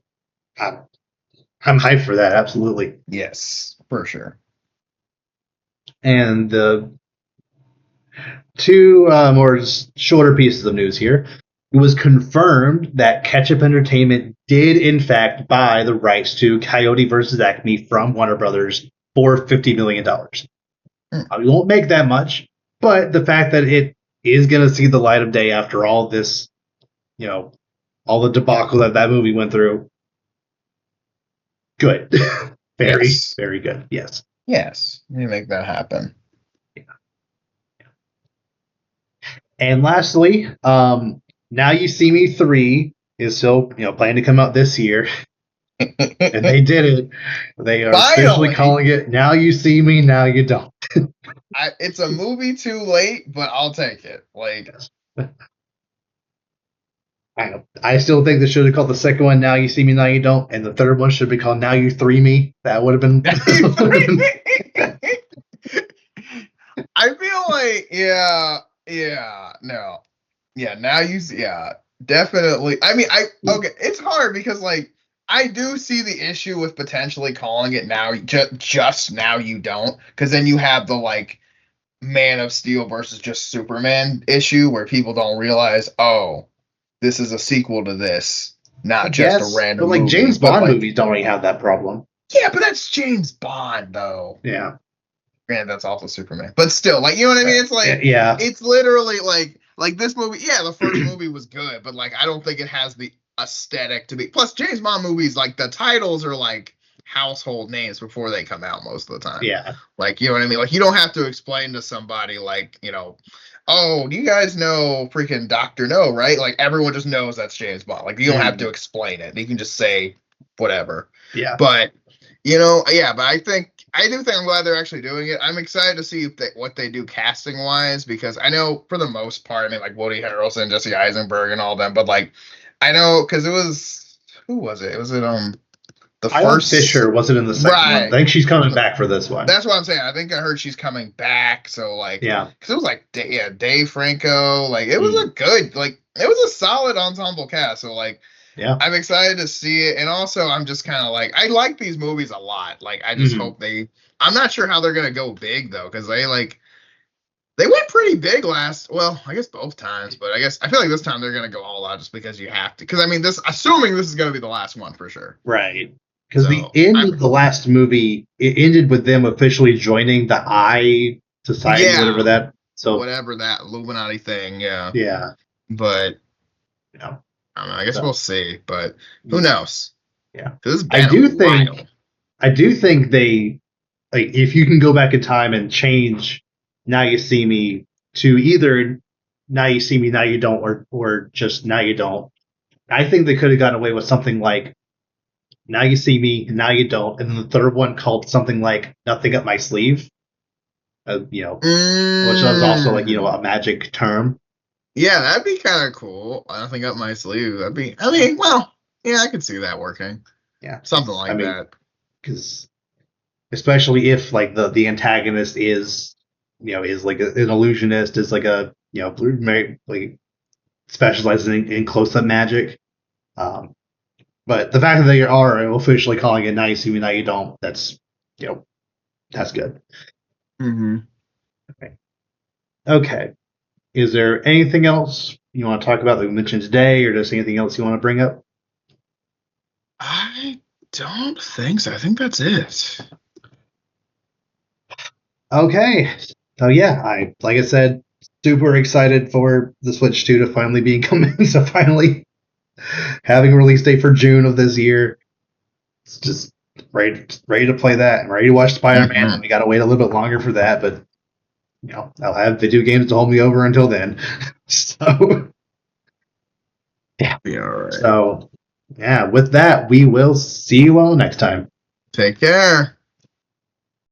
I'm hyped for that. Absolutely. Yes, for sure. And two more shorter pieces of news here. It was confirmed that Ketchup Entertainment did, in fact, buy the rights to Coyote versus Acme from Warner Brothers for $50 million. We won't make that much, but the fact that it is going to see the light of day after all this, all the debacle that movie went through, good. Very, Yes. very good. Yes. Yes. You make that happen. And lastly, Now You See Me 3 is still, planning to come out this year. And they did it. They are officially calling it Now You See Me, Now You Don't. It's a movie too late, but I'll take it. Like, I still think they should have called the second one Now You See Me, Now You Don't, and the third one should be called Now You Three Me. That would have been. I feel like, yeah, no. Yeah, now you see, yeah, definitely. I mean, okay, it's hard because, like, I do see the issue with potentially calling it now, just Now You Don't, because then you have the, like, Man of Steel versus just Superman issue where people don't realize, oh, this is a sequel to this, not just a random but like movie. James But Bond like, movies don't really have that problem. yeah, but that's James Bond, though. Yeah. Granted, that's also Superman, but still, like, you know what I mean? It's like, yeah, it's literally like this movie. Yeah, the first movie was good, but like, I don't think it has the aesthetic to be. Plus, James Bond movies, like the titles are like household names before they come out most of the time. Yeah. Like, you know what I mean? Like, you don't have to explain to somebody like, oh, do you guys know freaking Doctor No, right? Like, everyone just knows that's James Bond. Like, you don't have to explain it. You can just say whatever. Yeah. But yeah, but I do think I'm glad they're actually doing it. I'm excited to see what they do casting wise, because I know for the most part, I mean, like Woody Harrelson, Jesse Eisenberg, and all them, but like I know because it was, who was it? Was it the first Fisher wasn't in the second one. I think she's coming back for this one. That's what I'm saying. I think I heard she's coming back. So like, yeah, because it was like Dave Franco, like it was a good, like it was a solid ensemble cast. So like, yeah, I'm excited to see it, and also I'm just kind of like, I like these movies a lot. Like I just hope I'm not sure how they're gonna go big though, because they went pretty big last. Well, I guess both times, but I feel like this time they're gonna go all out just because you have to. Because I mean, assuming this is gonna be the last one for sure, right? Because the end of the last movie, it ended with them officially joining the Eye Society, whatever that. So whatever that Illuminati thing, yeah. But I don't know. I guess we'll see, but who knows? Yeah, I do think they, like, if you can go back in time and change Now You See Me to either Now You See Me, Now You Don't, or just Now You Don't. I think they could have gotten away with something like Now You See Me, Now You Don't, and then the third one called something like Nothing Up My Sleeve. Which was also like a magic term. Yeah, that'd be kind of cool. Nothing up my sleeve. I mean, well, yeah, I could see that working. Yeah, something like that. Because especially if like the antagonist is like an illusionist, is like a like specializes in close up magic. But the fact that they are officially calling it Now You See Me, Now You Don't, that's that's good. Okay. Is there anything else you want to talk about that we mentioned today, or just anything else you want to bring up? I don't think so. I think that's it. Okay. So yeah, like I said, super excited for the Switch 2 to finally be coming. So finally having a release date for June of this year. It's just ready to play that and ready to watch Spider-Man. Mhm. We got to wait a little bit longer for that, but I'll have video games to hold me over until then. So yeah. Be all right. So yeah, with that, we will see you all next time. Take care.